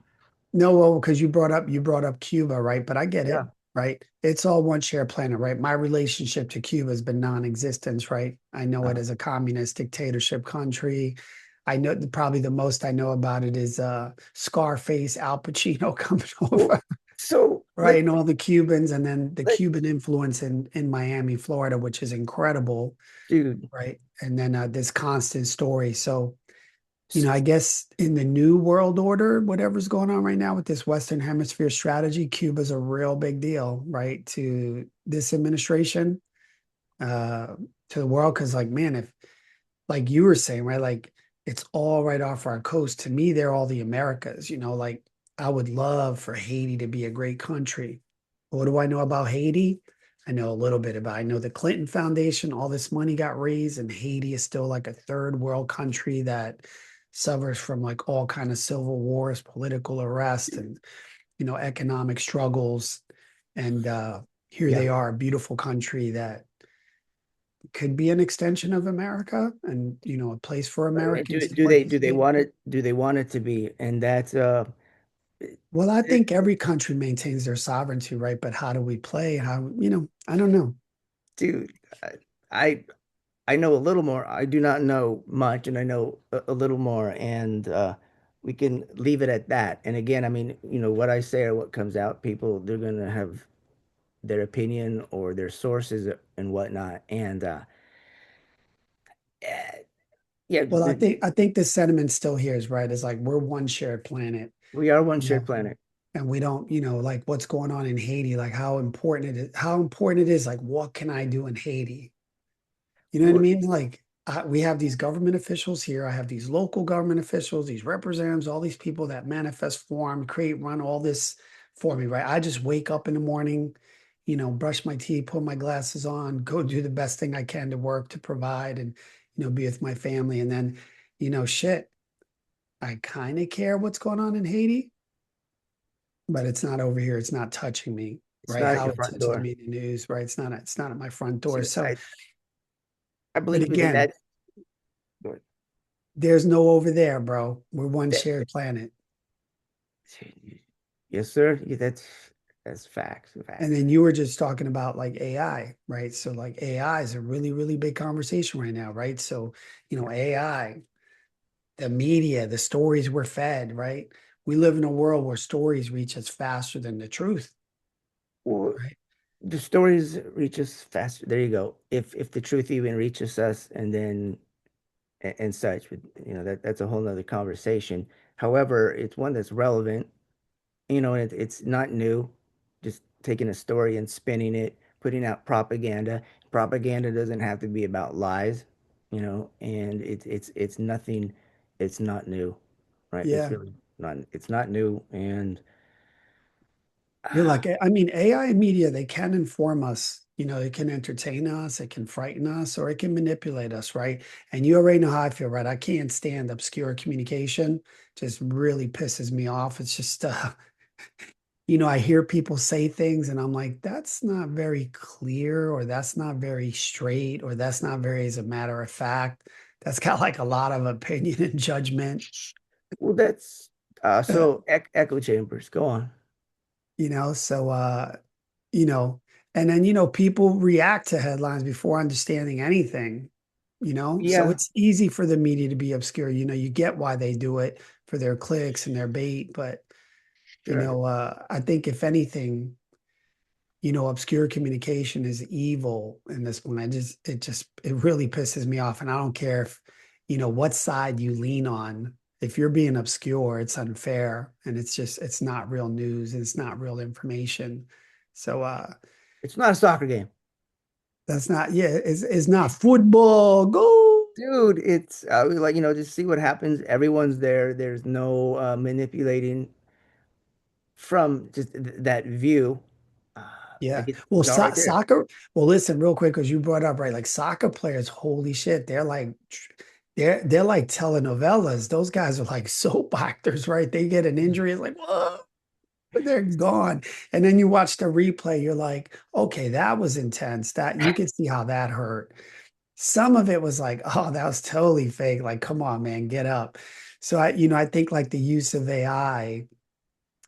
no, well, because you brought up Cuba, right? But I get yeah. it. right? It's all one shared planet, right? My relationship to Cuba has been non-existent, right? I know it Uh, as a communist dictatorship country. I know probably the most I know about it is Scarface, Al Pacino coming well, over, so right? And all the Cubans, and then the let, Cuban influence in Miami, Florida, which is incredible, dude. right? And then this constant story. So s- I guess in the new world order, whatever's going on right now with this Western Hemisphere strategy, Cuba's a real big deal, right? To this administration, uh, to the world. Cause like, man, if like you were saying, right, like it's all right off our coast. To me, they're all the Americas, like I would love for Haiti to be a great country. What do I know about Haiti? I know a little bit about, I know the Clinton Foundation, all this money got raised, and Haiti is still like a third world country that suffers from like all kind of civil wars, political arrest, and economic struggles. And here yeah. they are, a beautiful country that could be an extension of America, and a place for Americans to Do they participate. want it? Do they want it to be? And that's Well, I it- think every country maintains their sovereignty, right? But how do we play? How, I don't know. dude. I I know a little more. I do not know much, and I know a little more, and we can leave it at that. And again, I mean, what I say or what comes out, people they're gonna have their opinion or their sources and whatnot. And eh, yeah, Well, I think the sentiment still here is right. Is like we're one shared planet, we are one you shared know, planet. and we don't, like what's going on in Haiti, like how important it is, like what can I do in Haiti? You know what I Well, mean? Like we have these government officials here. I have these local government officials, these representatives, all these people that manifest form, create, run all this for me, right? I just wake up in the morning, brush my teeth, put my glasses on, go do the best thing I can to work, to provide, and be with my family. And then, shit, I kind of care what's going on in Haiti, but it's not over here. It's not touching me, it's right? not at How your it front touches door. me in the news, right? It's not at my front door. See, So, I but believe in again, that. there's no over there, bro. We're one that shared planet. yes, sir. Yeah, that's facts. And Facts. then you were just talking about like AI, right? So like AI is a really, really big conversation right now, right? So, Yeah. AI, the media, the stories we're fed, right? We live in a world where stories reach us faster than the truth, Well, right? the stories reach us faster. There you go. If the truth even reaches us, and then and such, but that's a whole nother conversation. However, it's one that's relevant. And it's not new. Just taking a story and spinning it, putting out propaganda. Propaganda doesn't have to be about lies. And it's nothing. It's not new, right? It's Yeah. really not. It's not new, and You're like, I mean, AI and media, they can inform us. It can entertain us, it can frighten us, or it can manipulate us, right? And you already know how I feel, right? I can't stand obscure communication. Just really pisses me off. It's just, I hear people say things and I'm like, that's not very clear, or that's not very straight, or that's not very as a matter of fact. That's got like a lot of opinion and judgment. well, that's so echo chambers. Go on. So you know, and then people react to headlines before understanding anything, so Yeah, it's easy for the media to be obscure. You get why they do it, for their clicks and their bait, but sure. I think if anything, obscure communication is evil in this one. It really pisses me off. And I don't care if, what side you lean on. If you're being obscure, it's unfair, and it's not real news, and it's not real information. So, It's not a soccer game. that's not, yeah, it's not football. Go. Dude, it's like just see what happens. Everyone's there. There's no manipulating from just that view. Uh, Yeah. like Well, it's all right there. soccer. Well, listen, real quick, because you brought up, right, like soccer players, holy shit, they're like telenovelas. Those guys are like soap actors, right? They get an injury, it's like, whoa, but they're gone. And then you watch the replay, you're like, okay, that was intense. That you could see how that hurt. Some of it was like, oh, that was totally fake. Like, come on, man, get up. So I think like the use of AI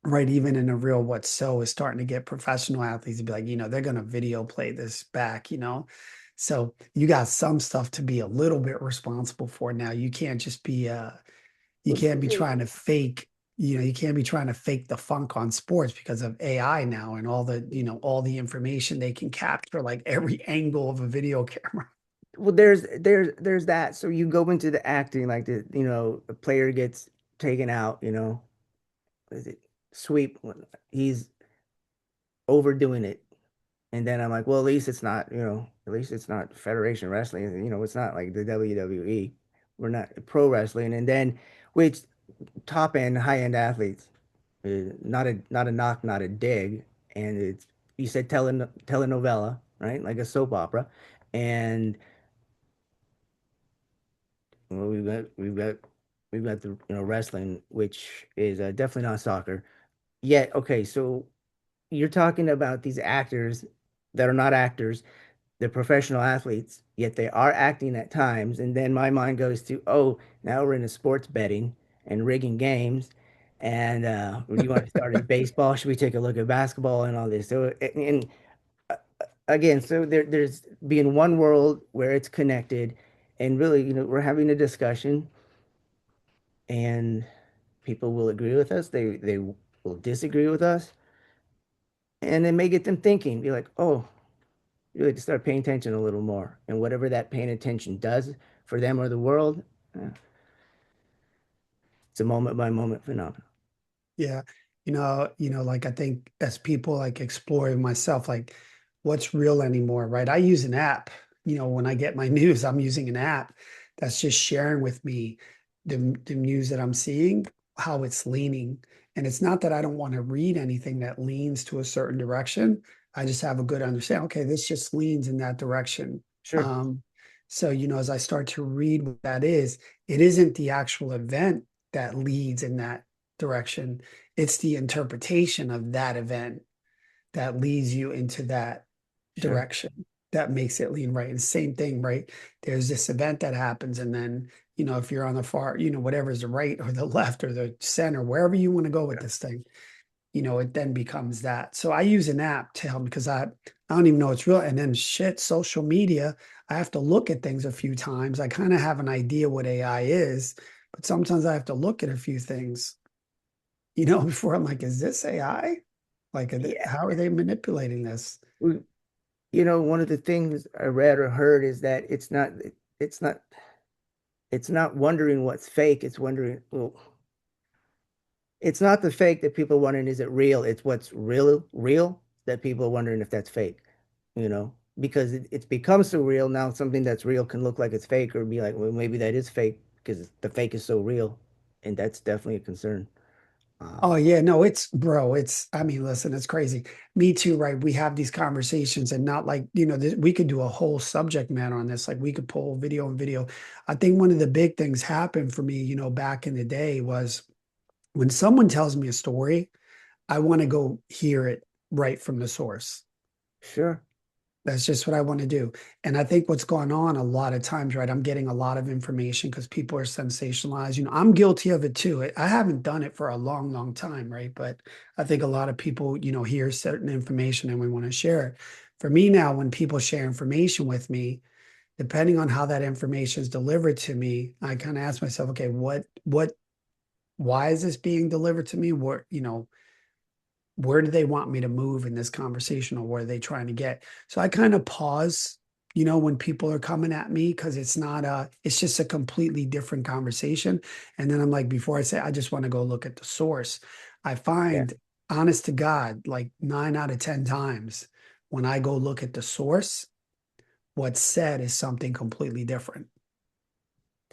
right? Even in a real what's so is starting to get professional athletes to be like, they're going to video play this back. So you got some stuff to be a little bit responsible for now. You can't just be you Well, can't be trying to fake, you can't be trying to fake the funk on sports because of AI now and all the information they can capture, like every angle of a video camera. well, there's that. So you go into the acting like a player gets taken out, is it sweep? He's overdoing it. And then I'm like, well, at least it's not, at least it's not Federation Wrestling. It's not like the WWE. We're not pro wrestling. And then, which top end, high end athletes, not a knock, not a dig. And it's you said telenovela, right? Like a soap opera. And well, we've got the wrestling, which is definitely not soccer. Yet, okay, so you're talking about these actors that are not actors. They're professional athletes, yet they are acting at times. And then my mind goes to, oh, now we're into sports betting and rigging games. And do you want to start in baseball? Should we take a look at basketball and all this? So, and again, so there's being one world where it's connected, and really, we're having a discussion, and people will agree with us. They will disagree with us, and it may get them thinking, be like, oh, you really to start paying attention a little more. And whatever that paying attention does for them or the world, eh, it's a moment by moment phenomenon. Yeah. Like I think as people like exploring myself, like what's real anymore, right? I use an app. When I get my news, I'm using an app that's just sharing with me the news that I'm seeing, how it's leaning. And it's not that I don't want to read anything that leans to a certain direction. I just have a good understanding. Okay, this just leans in that direction. Sure, Um, so, as I start to read what that is, it isn't the actual event that leads in that direction. It's the interpretation of that event that leads you into that sure. direction that makes it lean right. And same thing, right? There's this event that happens, and then if you're on the far, whatever's the right or the left or the center, wherever you want to go with Yeah. this thing, it then becomes that. So I use an app to help me because I don't even know it's real. And then shit, social media, I have to look at things a few times. I kind of have an idea what AI is, but sometimes I have to look at a few things before I'm like, is this AI? Like, Yeah. how are they manipulating this? We, one of the things I read or heard is that it's not, it's not wondering what's fake. It's wondering, well, it's not the fake that people are wondering, is it real? It's what's real that people are wondering if that's fake, because it's become so real now. Something that's real can look like it's fake or be like, well, maybe that is fake because the fake is so real, and that's definitely a concern. Oh Um, yeah, no, bro, I mean, listen, it's crazy. Me too, right? We have these conversations and not like, we could do a whole subject matter on this. Like we could pull video and video. I think one of the big things happened for me, back in the day was when someone tells me a story, I want to go hear it right from the source. sure, That's just what I want to do. And I think what's going on a lot of times, right? I'm getting a lot of information because people are sensationalized. I'm guilty of it too. I haven't done it for a long, long time, right? But I think a lot of people, hear certain information and we want to share it. For me now, when people share information with me, depending on how that information is delivered to me, I kind of ask myself, okay, why is this being delivered to me? Where do they want me to move in this conversation or where are they trying to get? So I kind of pause, when people are coming at me because it's just a completely different conversation. And then I'm like, before I say, I just want to go look at the source. I yeah. find, honest to God, like 9 out of 10 times when I go look at the source, what's said is something completely different.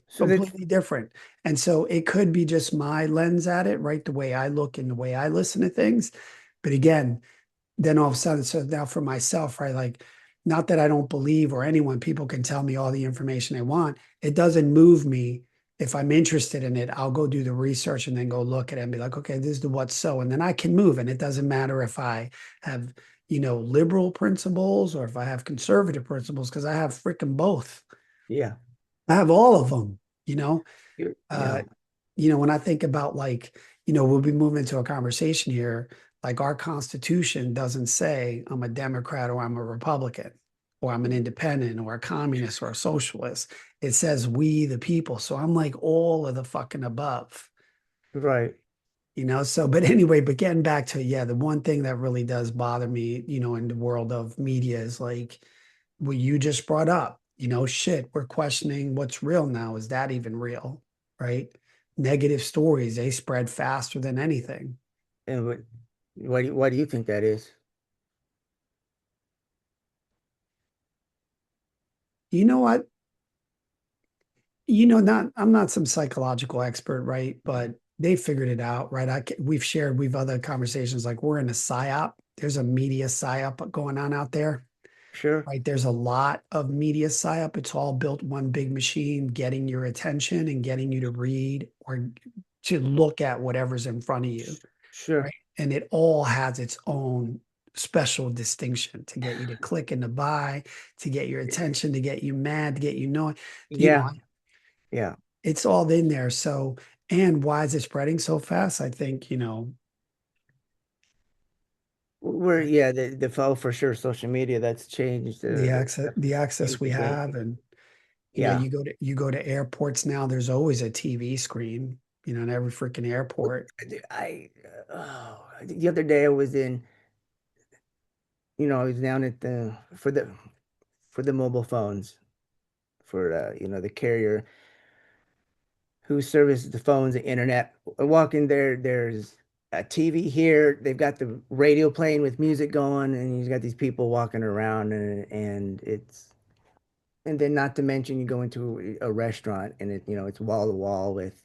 So that's Completely different. And so it could be just my lens at it, right? The way I look and the way I listen to things. But again, then all of a sudden, so now for myself, right? Like, not that I don't believe or anyone, people can tell me all the information they want. It doesn't move me. If I'm interested in it, I'll go do the research and then go look at it and be like, okay, this is the what's so. And then I can move. And it doesn't matter if I have, liberal principles or if I have conservative principles, because I have freaking both. yeah. I have all of them, you know. You're, Uh, when I think about like, we'll be moving into a conversation here. Like our Constitution doesn't say I'm a Democrat or I'm a Republican or I'm an independent or a communist or a socialist. It says we the people. So I'm like all of the fucking above. Right. So but anyway, but getting back to yeah, the one thing that really does bother me, in the world of media is like what you just brought up, shit, we're questioning what's real now. Is that even real? Right? Negative stories, they spread faster than anything. And why do you think that is? You know what? Not I'm not some psychological expert, right? But they figured it out, right? We've other conversations like we're in a psyop. There's a media psyop going on out there, Sure. right? There's a lot of media psyop. It's all built one big machine, getting your attention and getting you to read or to look at whatever's in front of you, right? Sure. And it all has its own special distinction to get you to click and to buy, to get your attention, to get you mad, to get you knowing, you know, Yeah. Yeah. it's all in there. So, and why is it spreading so fast? I think, We're yeah, the oh, for sure, social media that's changed. the access Changed we the game. have, and Yeah. you go to airports now, there's always a TV screen, in every freaking airport. The other day I was in, I was down at the for the mobile phones for the carrier who services the phones, the internet. I walk in there, there's a TV here. They've got the radio playing with music going, and you've got these people walking around, and and then not to mention you go into a restaurant and it's wall to wall with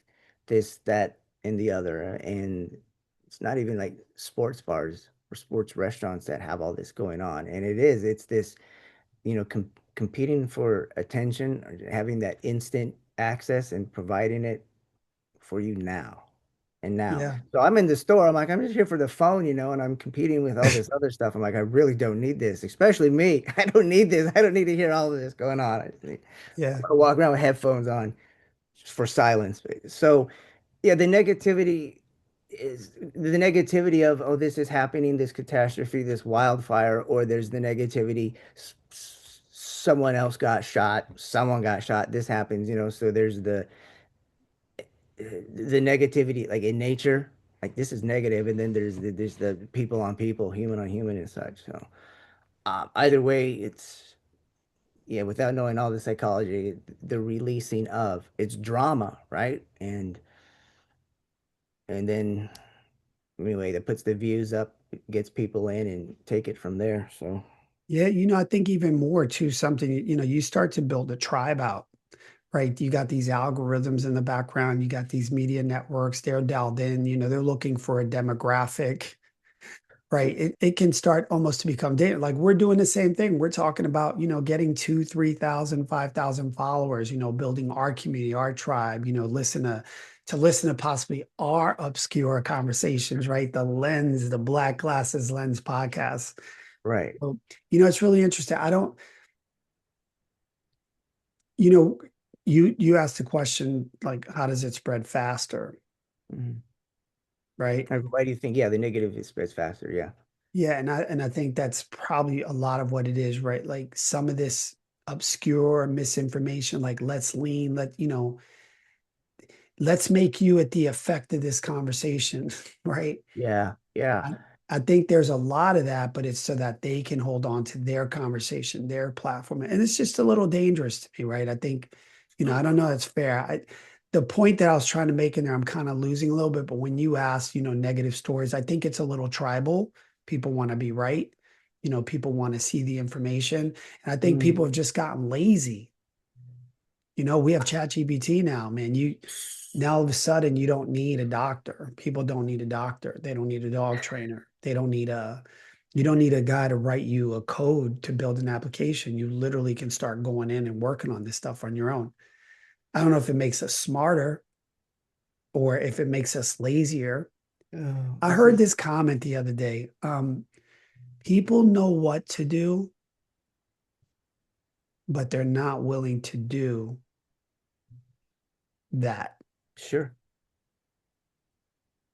this, that, and the other, and it's not even like sports bars or sports restaurants that have all this going on, and it's this competing for attention, or having that instant access and providing it for you now and now. Yeah. So I'm in the store. I'm like, I'm just here for the phone, and I'm competing with all this other stuff. I'm like, I really don't need this, especially me. I don't need this. I don't need to hear all of this going on. I Yeah. walk around with headphones on just for silence. So yeah, the negativity of, oh, this is happening, this catastrophe, this wildfire, or there's the negativity, someone got shot, this happens, so there's the negativity like in nature, like this is negative, and then there's the people on people, human on human and such. So either way, it's yeah, without knowing all the psychology, the releasing of it's drama, right? And then anyway, that puts the views up, gets people in, and take it from there. So Yeah. I think even more too, something, you start to build a tribe out, right? You got these algorithms in the background, you got these media networks, they're dialed in, they're looking for a demographic. Right. It can start almost to become data. Like we're doing the same thing. We're talking about, getting 2, 3,000, 5,000 followers, building our community, our tribe, listen to possibly our obscure conversations, right? The Black Glasses Lens podcast. right. So, it's really interesting. I don't, you know, you asked the question like, how does it spread faster? Mhm. Right. Why do you think? Yeah, the negative is spreads faster. Yeah. Yeah, and I think that's probably a lot of what it is, right? Like some of this obscure misinformation, like let's make you at the effect of this conversation, right? Yeah. Yeah. I think there's a lot of that, but it's so that they can hold on to their conversation, their platform. And it's just a little dangerous to me, right? I think, I don't know that's fair. The point that I was trying to make in there, I'm kind of losing a little bit, but when you ask, negative stories, I think it's a little tribal. People want to be right. People want to see the information. And I think people Mhm. have just gotten lazy. We have ChatGPT now, man. Now all of a sudden you don't need a doctor. People don't need a doctor. They don't need a dog trainer. You don't need a guy to write you a code to build an application. You literally can start going in and working on this stuff on your own. I don't know if it makes us smarter or if it makes us lazier. Oh, I this heard is this comment the other day. People know what to do, but they're not willing to do that. sure.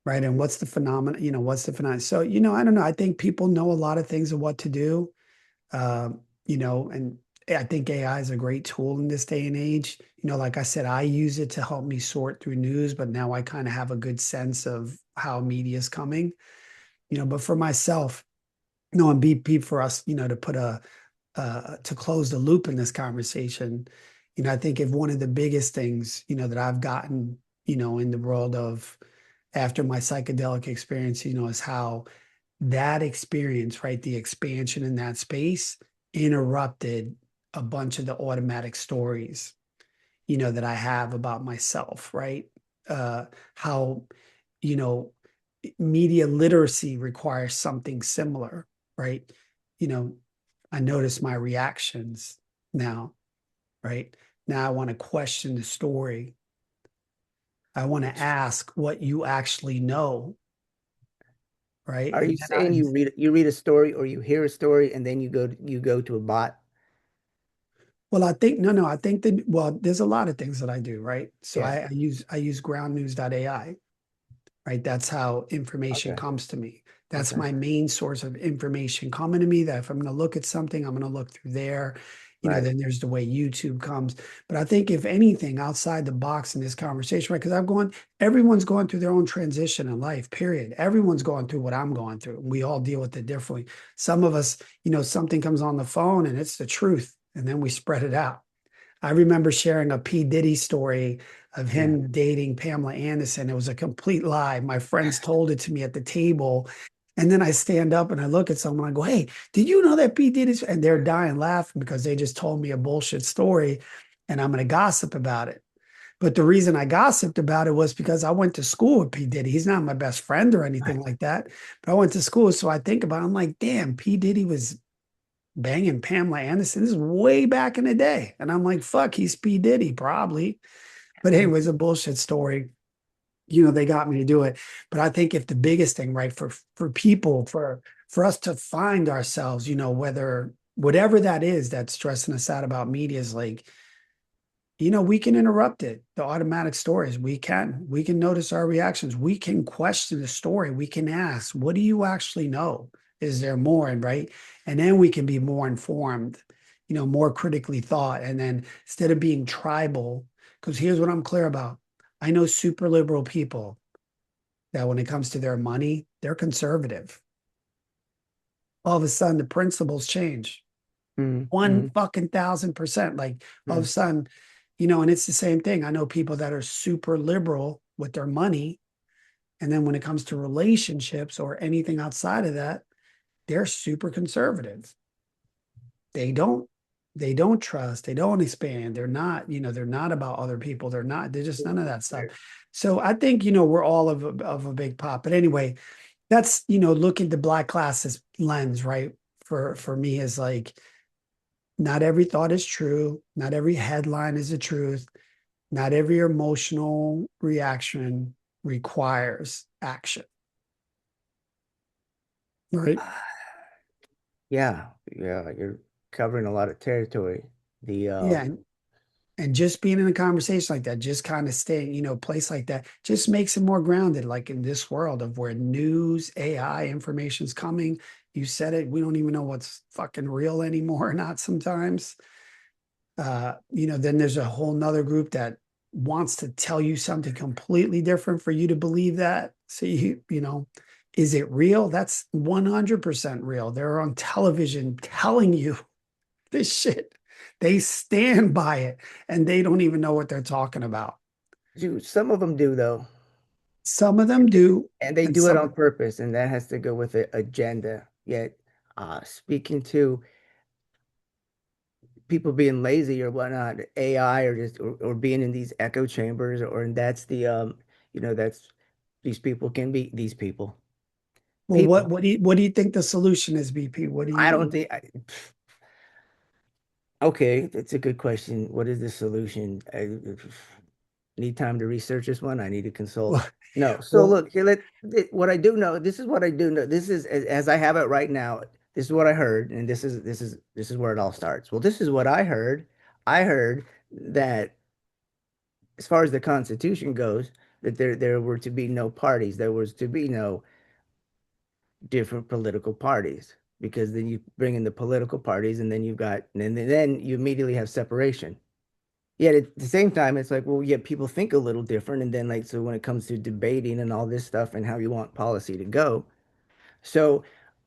right? And what's the phenomenon? What's the phenomenon? So, I don't know. I think people know a lot of things of what to do. And I think AI is a great tool in this day and age. Like I said, I use it to help me sort through news, but now I kind of have a good sense of how media is coming. But for myself, and BP for us, to put to close the loop in this conversation, I think if one of the biggest things, that I've gotten, in the world of after my psychedelic experience, is how that experience, right, the expansion in that space interrupted a bunch of the automatic stories, that I have about myself, right? How, you know, media literacy requires something similar, right? You know, I notice my reactions now, right? Now I want to question the story. I want to ask what you actually know, right? Are And you then I, saying you read a story or you hear a story and then you go to a bot? well, I think no, no, I think that well, there's a lot of things that I do, right? So Yeah. I use groundnews.ai, right? That's how information Okay. comes to me. That's Okay. my main source of information coming to me. That if I'm going to look at something, I'm going to look through there. Right. Then there's the way YouTube comes. But I think if anything outside the box in this conversation, right? Because everyone's going through their own transition in life, period. Everyone's going through what I'm going through. We all deal with it differently. Some of us, something comes on the phone and it's the truth, and then we spread it out. I remember sharing a P. Diddy story of Yeah. him dating Pamela Anderson. It was a complete lie. My friends told it to me at the table. And then I stand up and I look at someone. I go, "Hey, did you know that P. Diddy's?" And they're dying laughing because they just told me a bullshit story and I'm going to gossip about it. But the reason I gossiped about it was because I went to school with P. Diddy. He's not my best friend or anything like that. But I went to school. So I think about it. I'm like, damn, P. Diddy was banging Pamela Anderson. This is way back in the day. And I'm like, fuck, he's P. Diddy, probably. But anyways, a bullshit story. They got me to do it. But I think if the biggest thing, right, for people, for us to find ourselves, whether whatever that is that's stressing us out about media is like, we can interrupt it. The automatic stories, we can notice our reactions. We can question the story. We can ask, what do you actually know? Is there more? And right. And then we can be more informed, more critically thought. And then instead of being tribal, because here's what I'm clear about. I know super liberal people that when it comes to their money, they're conservative. All of a sudden the principles change. Mm, One mm, fucking 1,000%. Like all of a mm. sudden, and it's the same thing. I know people that are super liberal with their money. And then when it comes to relationships or anything outside of that, they're super conservative. They don't, they don't trust, they don't expand. They're not about other people. They're just none of that stuff. So I think, we're all of a big pop. But anyway, that's, look at the black classes lens, right? For me is like, not every thought is true. Not every headline is the truth. Not every emotional reaction requires action. Right. Yeah. Yeah. You're covering a lot of territory. The Yeah. And just being in a conversation like that, just kind of staying, place like that, just makes it more grounded. Like in this world of where news, AI information's coming. You said it, we don't even know what's fucking real anymore or not sometimes. Then there's a whole nother group that wants to tell you something completely different for you to believe that. So is it real? That's 100% real. They're on television telling you this shit. They stand by it and they don't even know what they're talking about. some of them do though, Some of them do, and they and do it some on purpose, and that has to go with the agenda. Yet, speaking to people being lazy or whatnot, AI or just or being in these echo chambers, or that's that's these people can be these people. well, what People. what do you think the solution is, BP? What do I don't you think okay, that's a good question. What is the solution? I need time to research this one. I need to consult. well, No. So well look, here what I do know, this is what I do know. This is as I have it right now. This is what I heard, and this is where it all starts. Well, this is what I heard. I heard that as far as the Constitution goes, that there were to be no parties, there was to be no different political parties, because then you bring in the political parties, and then you've got, and then you immediately have separation. Yet at the same time, it's like, well, yeah, people think a little different, and then like, so when it comes to debating and all this stuff and how you want policy to go, so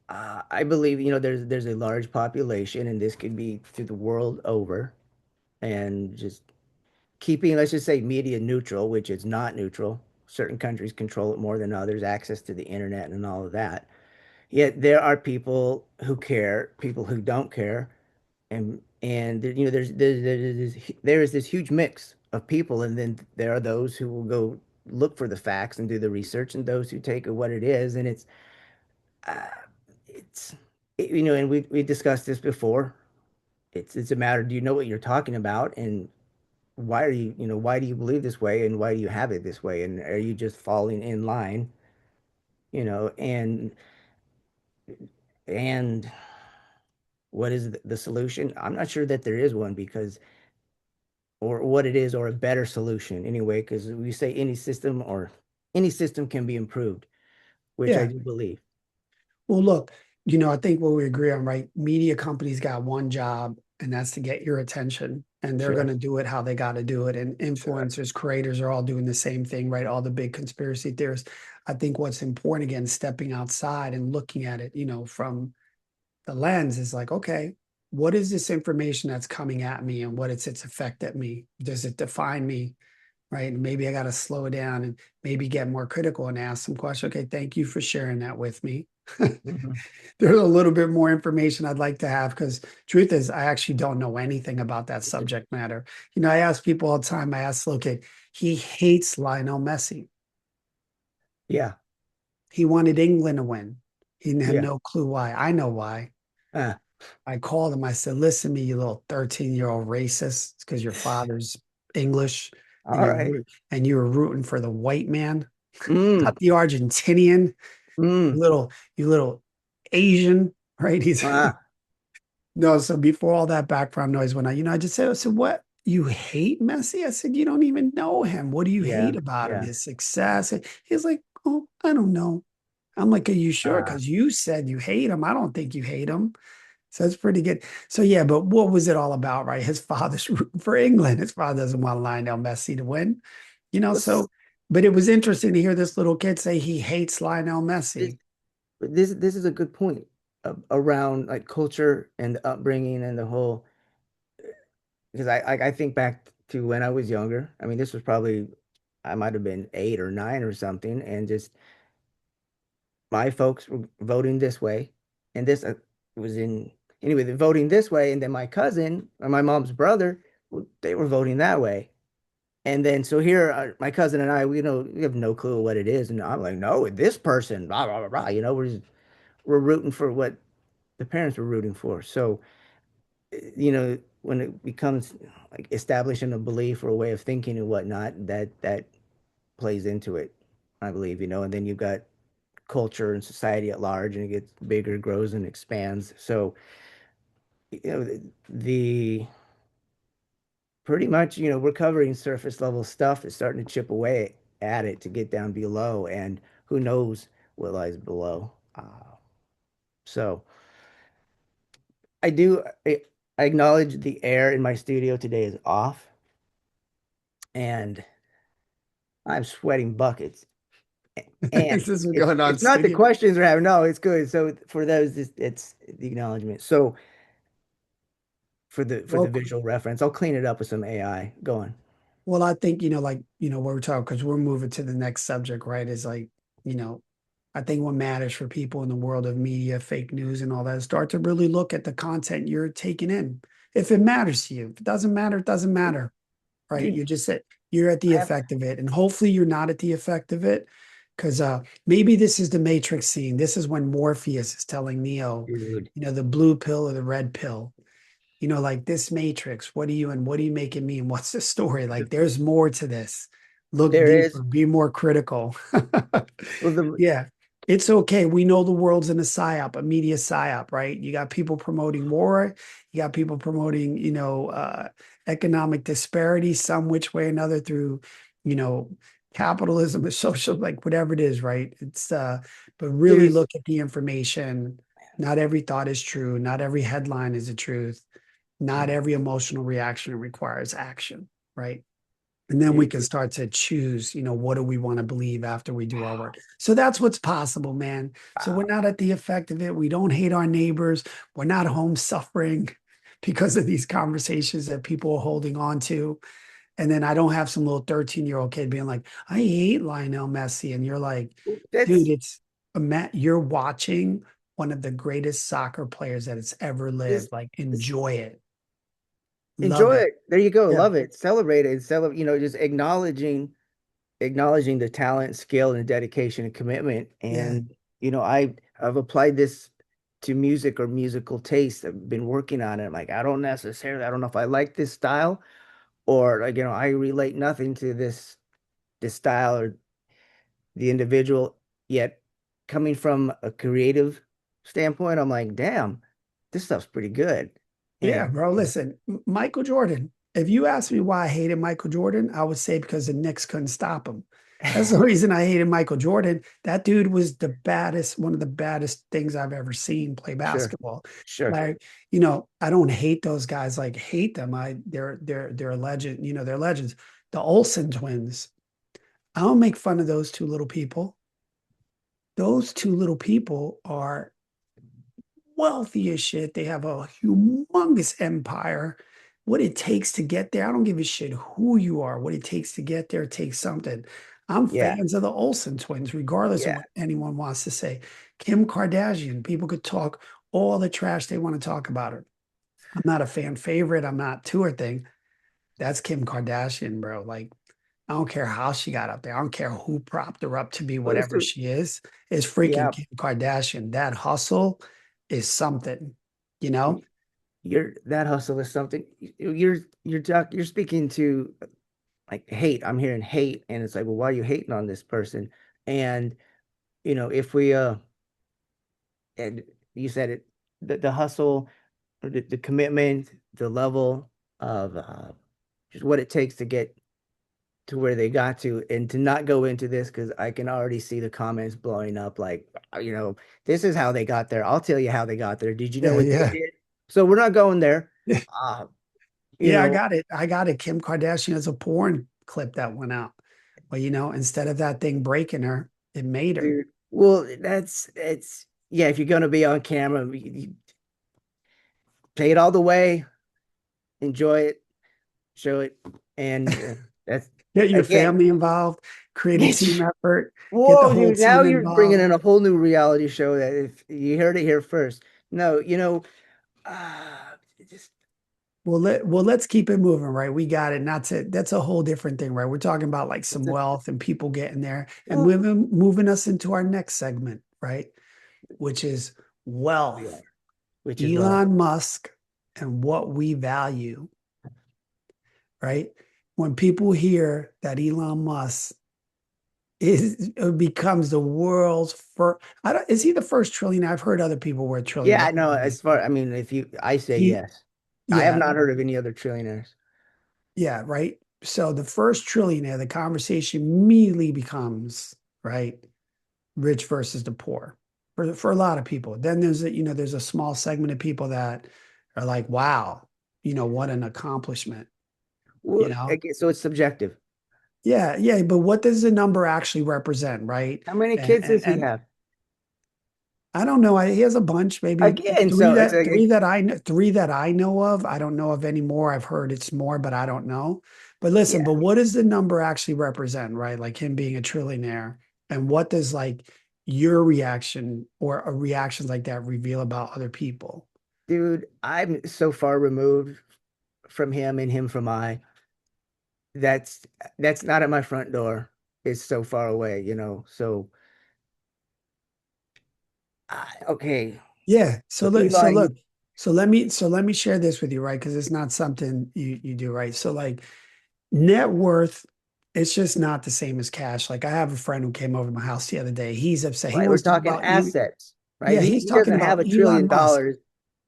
I believe, there's a large population, and this could be through the world over, and just keeping, let's just say, media neutral, which is not neutral. Certain countries control it more than others, access to the internet and all of that. Yet there are people who care, people who don't care, and there is this huge mix of people, and then there are those who will go look for the facts and do the research, and those who take it what it is, and uh, it's and we discussed this before. It's a matter, do you know what you're talking about, and why do you believe this way, and why do you have it this way, and are you just falling in line, you know, and what is the solution? I'm not sure that there is one, because or what it is, or a better solution anyway, because we say any system can be improved, which I Yeah. do believe. Well, look, I think what we agree on, right? Media companies got one job, and that's to get your attention. And they're going Sure, to do it how they got to do it. And sure. influencers, creators are all doing the same thing, right? All the big conspiracy theorists. I think what's important, again, stepping outside and looking at it, from the lens is like, okay, what is this information that's coming at me, and what is its effect at me? Does it define me? Right. And maybe I got to slow down and maybe get more critical and ask some questions. Okay, thank you for sharing that with me. Mhm. There's a little bit more information I'd like to have, because truth is, I actually don't know anything about that subject matter. I ask people all the time, I ask, okay, he hates Lionel Messi. Yeah, He wanted England to win. He had yeah. no clue why. I know why. Uh, I called him. I said, listen to me, you little 13-year-old racist. It's because your father's English, and all right. you were rooting for the white man, Mm, not the Argentinian. mm, You little Asian, right? He's ah, no. So before all that background noise went on, I just said, what? You hate Messi? I said, you don't even know him. What do you yeah, hate about him? yeah. His success? He's like, oh, I don't know. I'm like, are you sure? Uh, Because you said you hate him. I don't think you hate him. So it's pretty good. So yeah, but what was it all about, right? His father's rooting for England. His father doesn't want Lionel Messi to win, let's, but it was interesting to hear this little kid say he hates Lionel this, Messi. this is a good point, around like culture and the upbringing and the whole, because I think back to when I was younger. I mean, this was probably, I might have been 8 or 9 or something, and just my folks were voting this way, and this was in anyway. They're voting this way, and then my cousin or my mom's brother, they were voting that way. And then so here, my cousin and I, we have no clue what it is, and I'm like, no, this person, blah blah blah blah. We're rooting for what the parents were rooting for. So, when it becomes like establishing a belief or a way of thinking and whatnot, that plays into it, I believe, and then you've got culture and society at large, and it gets bigger, grows, and expands. So, the pretty much, we're covering surface level stuff. It's starting to chip away at it to get down below, and who knows what lies below. So I acknowledge the air in my studio today is off, and I'm sweating buckets. And This is what's it's going on, it's not the studio. questions we're having. No, it's good. So for those, it's the acknowledgement. So for the Well, visual reference, I'll clean it up with some AI. Go on. well, I think, what we're talking, because we're moving to the next subject, right? Is like, you know, I think what matters for people in the world of media, fake news, and all that, is start to really look at the content you're taking in. If it matters to you, if it doesn't matter, it doesn't matter, right? Dude, You just said you're at the I have, effect of it, and hopefully you're not at the effect of it, because maybe this is the Matrix scene. This is when Morpheus is telling Neo, dude. the blue pill or the red pill. Like this Matrix, what do you and what do you make it mean? What's the story? Like, there's more to this. Look There is. deeper, be more critical. Well, the Yeah, it's okay. We know the world's in a psyop, a media psyop, right? You got people promoting war, you got people promoting, economic disparity, some which way or another through, you know, capitalism is social, like whatever it is, right? But really There's look at the information. Not every thought is true. Not every headline is the truth. Not every emotional reaction requires action, right? And then we dude, can start to choose, what do we want to believe after we do our work. So that's what's possible, man. So we're wow. not at the effect of it. We don't hate our neighbors. We're not home suffering because of these conversations that people are holding on to. And then I don't have some little 13-year-old kid being like, I hate Lionel Messi. And you're like, dude, That's you're watching one of the greatest soccer players that has ever just lived. Like, enjoy it. Love enjoy it. it. There you go. Yeah. Love it. Celebrate it. Celebrate, just acknowledging the talent, skill, and dedication and commitment. Yeah. And I've applied this to music or musical taste. I've been working on it. I'm like, I don't know if I like this style, or like, I relate nothing to this style or the individual. Yet coming from a creative standpoint, I'm like, damn, this stuff's pretty good. Yeah, And bro. Listen, Michael Jordan. If you asked me why I hated Michael Jordan, I would say because the Knicks couldn't stop him. That's the reason I hated Michael Jordan. That dude was the baddest, one of the baddest things I've ever seen play sure, basketball. sure. Like, I don't hate those guys, like hate them. They're a legend, they're legends. The Olsen twins. I don't make fun of those two little people. Those two little people are wealthy as shit. They have a humongous empire. What it takes to get there, I don't give a shit who you are. What it takes to get there takes something. I'm Yeah, fans of the Olsen twins, regardless of yeah. what anyone wants to say. Kim Kardashian, people could talk all the trash they want to talk about her. I'm not a fan favorite. I'm not to her thing. That's Kim Kardashian, bro. Like, I don't care how she got up there. I don't care who propped her up to be Well, whatever she is. It's yeah. freaking Kim Kardashian. That hustle is something, you know? That hustle is something you're speaking to, like, hate. I'm hearing hate, and it's like, well, why are you hating on this person? And if we and you said it, the hustle, or the commitment, the level of just what it takes to get to where they got to, and to not go into this because I can already see the comments blowing up like, this is how they got there. I'll tell you how they got there. Did you know Yeah, what they yeah. did? So we're not going there. Uh, you Yeah, I know, got it. I got it. Kim Kardashian has a porn clip that went out. Well, instead of that thing breaking her, it made her. dude. Well, it's yeah. If you're gonna be on camera, you play it all the way, enjoy it, show it, and that's Get your again. family involved, create a team effort, get the Whoa, whole dude! Now team you're bringing involved. in a whole new reality show that if you heard it here first. No, just Let's keep it moving, right? We got it. Not to That's a whole different thing, right? We're talking about like some it's a, wealth and people getting there and well, moving us into our next segment, right? Which is we are, wealth. which is well, Elon Musk and what we value, right? When people hear that Elon Musk becomes the world's first, I don't, is he the first trillionaire? I've heard other people were a trillionaire. yeah. I know. As far, I mean, I say He, yes. I have yeah, not heard of any other trillionaires. yeah, right. So the first trillionaire, the conversation immediately becomes, right, rich versus the poor for a lot of people. Then there's a small segment of people that are like, wow, what an accomplishment, you Well, know? again, so it's subjective. Yeah, yeah, but what does the number actually represent, right? How many And kids and, does he and have? I don't know. He has a bunch, maybe Again, three so it's that like, three that I know of. I don't know of any more. I've heard it's more, but I don't know. But listen, yeah, but what does the number actually represent, right? Like him being a trillionaire, and what does like your reaction or a reaction like that reveal about other people? dude, I'm so far removed from him and him from I. That's that's not at my front door. It's so far away, So, okay, Yeah. so So Eli, look, so let me share this with you, right? Because it's not something you do, right? So like net worth, it's just not the same as cash. Like I have a friend who came over to my house the other day. He's upset. He right? We're wants to talk talking about you. assets, right? Yeah, He he's he talking doesn't have about $1 trillion. Elon Musk.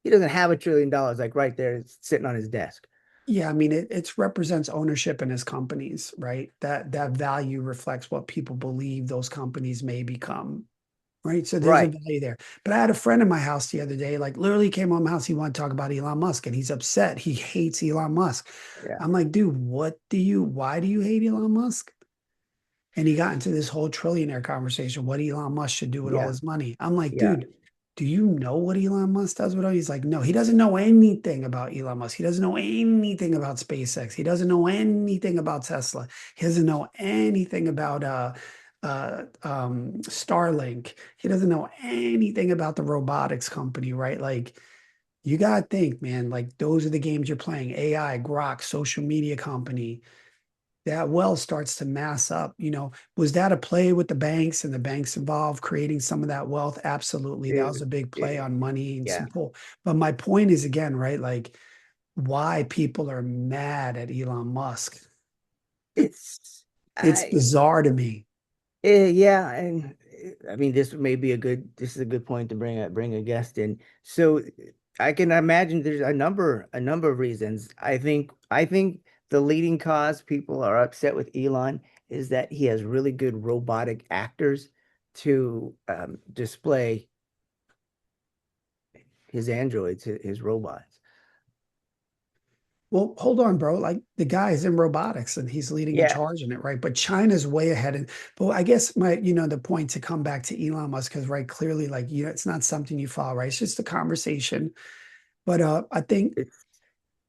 He doesn't have $1 trillion like right there sitting on his desk. Yeah, I mean it represents ownership in his companies, right? That value reflects what people believe those companies may become, right? So there's a Right. value there. But I had a friend in my house the other day, like literally came home my house. He wanted to talk about Elon Musk and he's upset. He hates Elon Musk. Yeah. I'm like, dude, why do you hate Elon Musk? And he got into this whole trillionaire conversation, what Elon Musk should do with all Yeah. his money. I'm like, Yeah. dude, do you know what Elon Musk does with all? He's like, no, he doesn't know anything about Elon Musk. He doesn't know anything about SpaceX. He doesn't know anything about Tesla. He doesn't know anything about Starlink. He doesn't know anything about the robotics company, right? Like, you gotta think, man, like those are the games you're playing. AI, Grok, social media company, that well starts to mass up. Was that a play with the banks and the banks involved creating some of that wealth? Absolutely. That was Dude, a big play dude. on money and Yeah. some pull. But my point is again, right? Like why people are mad at Elon Musk. It's It's I bizarre to me. yeah, and I mean this is a good point to bring a guest in. So I can imagine there's a number of reasons. I think the leading cause people are upset with Elon is that he has really good robotic actors to display his androids, his robots. Well, hold on, bro. Like the guy is in robotics and he's leading a Yeah, charge in it, right? But China's way ahead. But I guess the point to come back to Elon Musk, because right, clearly, like, it's not something you follow, right? It's just a conversation. But I think, it's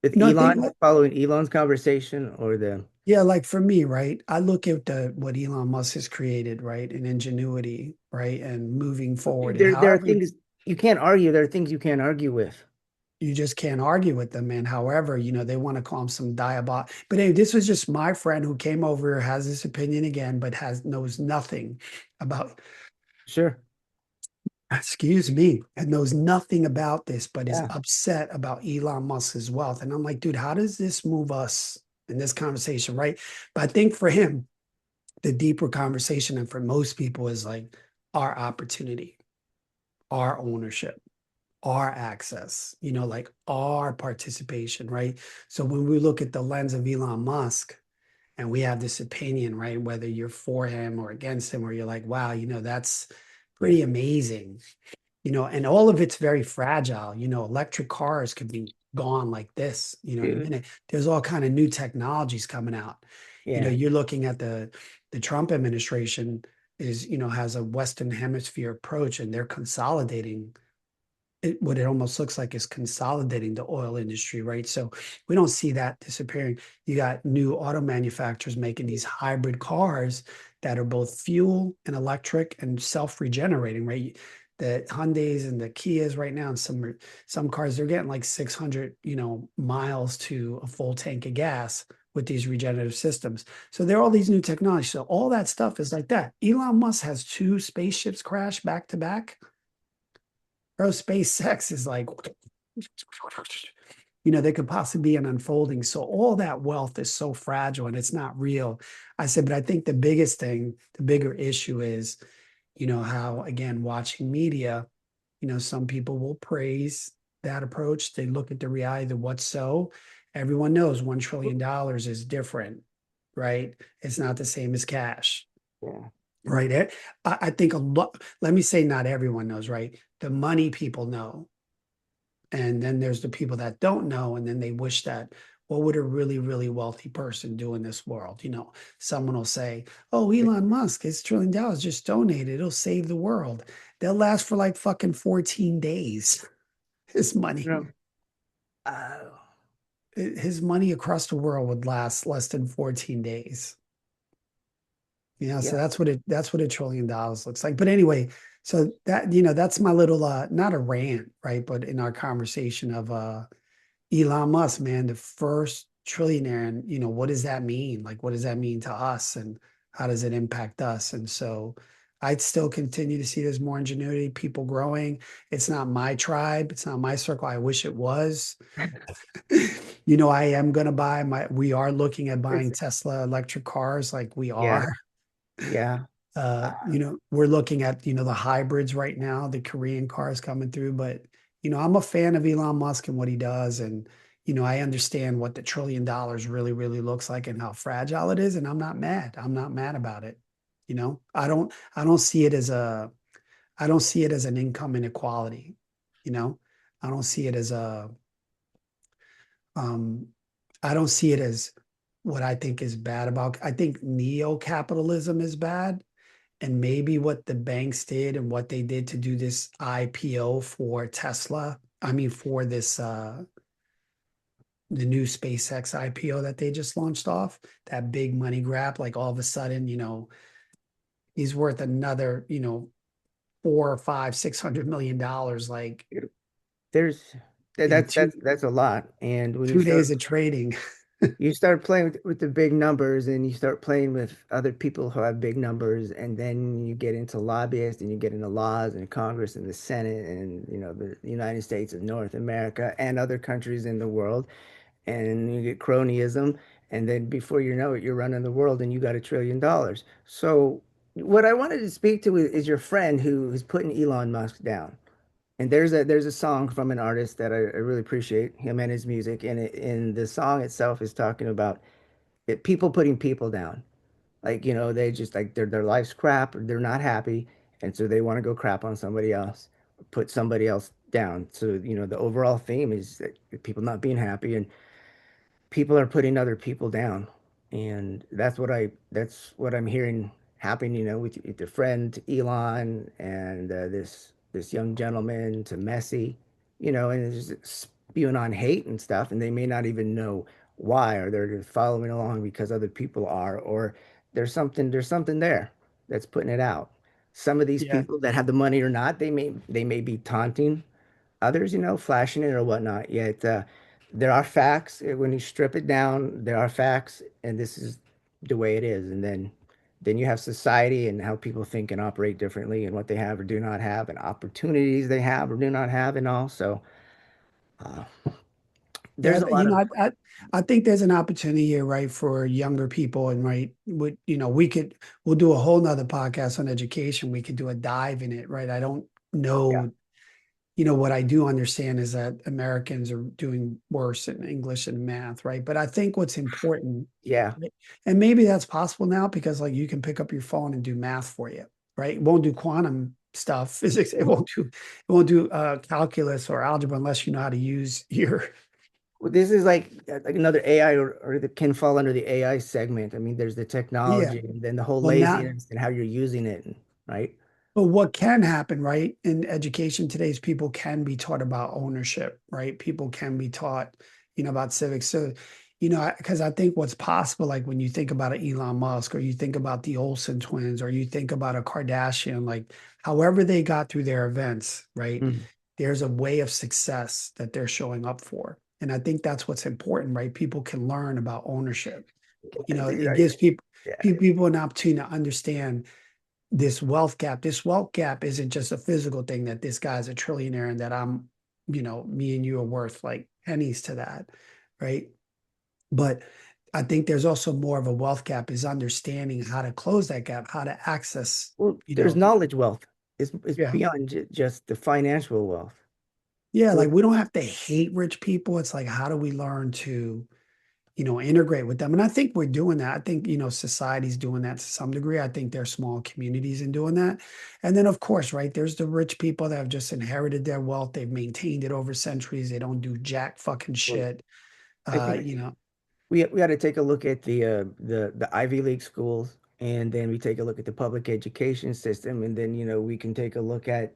with I think Elon, following Elon's conversation or the yeah, like for me, right? I look at what Elon Musk has created, right? And ingenuity, right? And moving forward. And there are however, things you can't argue. There are things you can't argue with. you just can't argue with them. And however, they want to call him some diabot. But hey, this was just my friend who came over here, has this opinion again, but knows nothing about, Sure. excuse me, and knows nothing about this, but is Yeah. upset about Elon Musk's wealth. And I'm like, dude, how does this move us in this conversation, right? But I think for him, the deeper conversation, and for most people, is like our opportunity, our ownership, our access, like our participation, right? So when we look at the lens of Elon Musk and we have this opinion, right, whether you're for him or against him, or you're like, wow, that's Yeah. pretty amazing, and all of it's very fragile. Electric cars could be gone like this, in a Dude. minute. There's all kind of new technologies coming out. Yeah. You're looking at the Trump administration has a Western Hemisphere approach, and they're consolidating what it almost looks like is consolidating the oil industry, right? So we don't see that disappearing. You got new auto manufacturers making these hybrid cars that are both fuel and electric and self-regenerating, right? The Hyundais and the Kias right now, and some cars, they're getting like 600, miles to a full tank of gas with these regenerative systems. So there are all these new technologies. So all that stuff is like that. Elon Musk has two spaceships crash back to back. Bro, SpaceX is like, there could possibly be an unfolding. So all that wealth is so fragile and it's not real. I said, but I think the biggest thing, the bigger issue is, how, again, watching media, some people will praise that approach. They look at the reality of what's so. Everyone knows $1 trillion is different, right? It's not the same as cash. Yeah. Right. I think a lot, let me say not everyone knows, right? The money people know. And then there's the people that don't know. And then they wish that, what would a really, really wealthy person do in this world? Someone will say, oh, Elon Musk, his $1 trillion, just donate it. It'll save the world. They'll last for like fucking 14 days. His You money, know, uh, his money across the world would last less than 14 days. So yeah. that's what $1 trillion looks like. But anyway, so that's my little not a rant, right? But in our conversation of Elon Musk, man, the first trillionaire, and what does that mean? Like, what does that mean to us, and how does it impact us? And so I'd still continue to see there's more ingenuity, people growing. It's not my tribe, it's not my circle. I wish it was. I am gonna we are looking at buying It's Tesla electric cars, like we yeah. are. Yeah. We're looking at, the hybrids right now, the Korean cars coming through, but I'm a fan of Elon Musk and what he does. And, I understand what the $1 trillion really, really looks like and how fragile it is, and I'm not mad. I'm not mad about it. I don't see it as I don't see it as an income inequality. You know, I don't see it as um, I don't see it as what I think is bad about. I think neo-capitalism is bad, and maybe what the banks did and what they did to do this IPO for Tesla. I mean, for this the new SpaceX IPO that they just launched off, that big money grab, like all of a sudden, he's worth another, four or five, $600 million, like There's in that's a lot. And when you two start days of trading. you start playing with the big numbers and you start playing with other people who have big numbers, and then you get into lobbyists and you get into laws and Congress and the Senate and the United States of North America and other countries in the world, and you get cronyism, and then before you know it, you're running the world and you got $1 trillion. So what I wanted to speak to is your friend who is putting Elon Musk down. And there's a song from an artist that I really appreciate him and his music, and the song itself is talking about people putting people down. Like, they just like their life's crap, or they're not happy, and so they want to go crap on somebody else, put somebody else down. So, the overall theme is that people not being happy, and people are putting other people down. And that's what I'm hearing happen, with your friend Elon and this young gentleman to Messi, and it's just spewing on hate and stuff, and they may not even know why, or they're just following along because other people are, or there's something there that's putting it out. Some of these Yeah. people that have the money or not, they may be taunting others, flashing it or whatnot. Yet there are facts. When you strip it down, there are facts, and this is the way it is. And then you have society and how people think and operate differently, and what they have or do not have, and opportunities they have or do not have, and all. So uh, Yeah, there's a lot of I think there's an opportunity here, right, for younger people, and right, we'll do a whole nother podcast on education. We could do a dive in it, right? I don't yeah, know, what I do understand is that Americans are doing worse in English and math, right? But I think what's important, yeah. right, and maybe that's possible now because like you can pick up your phone and do math for you, right? It won't do quantum stuff, physics. It won't do calculus or algebra unless you know how to use your. Well, this is like another AI, or that can fall under the AI segment. I mean, there's the Yeah. technology, and then the whole Well, now, laziness and how you're using it, right? but what can happen, right? In education today's people can be taught about ownership, right? People can be taught, about civics. So, because I think what's possible, like when you think about an Elon Musk or you think about the Olsen twins or you think about a Kardashian, like however they got through their events, right? Mm. There's a way of success that they're showing up for. And I think that's what's important, right? People can learn about ownership. Dude, It gives yeah. people an opportunity to understand this wealth gap. This wealth gap isn't just a physical thing that this guy's a trillionaire and that me and you are worth like pennies to that, right? But I think there's also more of a wealth gap is understanding how to close that gap, how to access, Well, you there's know, knowledge wealth. It's yeah. beyond just the financial wealth. Yeah, Well, like we don't have to hate rich people. It's like, how do we learn to integrate with them. And I think we're doing that. I think, society's doing that to some degree. I think there's small communities in doing that. And then, of course, right, there's the rich people that have just inherited their wealth. They've maintained it over centuries. They don't do jack fucking well, shit. I Uh, think you know, we got to take a look at the Ivy League schools, and then we take a look at the public education system, and then we can take a look at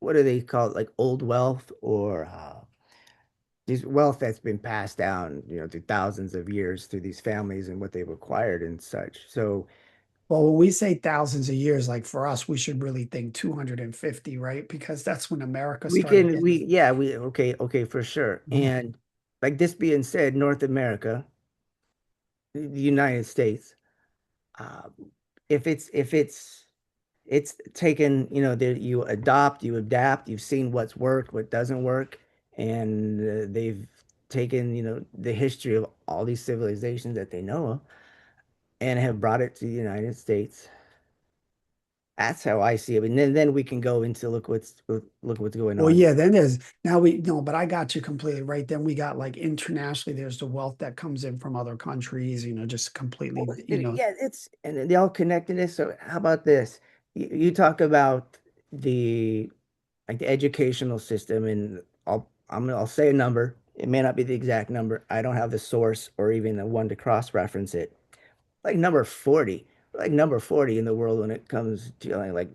what do they call it, like old wealth, or this wealth that's been passed down, through thousands of years through these families and what they've acquired and such. So well, when we say thousands of years, like for us, we should really think 250, right? Because that's when America we started can getting. we yeah we okay, for sure. And like, this being said, North America, the United States, uh, if it's taken, that you adopt, you adapt, you've seen what's worked, what doesn't work, and they've taken, the history of all these civilizations that they know of, and have brought it to the United States. That's how I see it. And then we can go into look what's going Well, on. yeah, then there's now we no, but I got you completely right. Then we got like internationally, there's the wealth that comes in from other countries, just completely, Well, yeah, it's and the all connectedness. So how about this? You talk about the like the educational system, and I'll say a number. It may not be the exact number. I don't have the source or even the one to cross-reference it. Like number 40, like number 40 in the world when it comes to like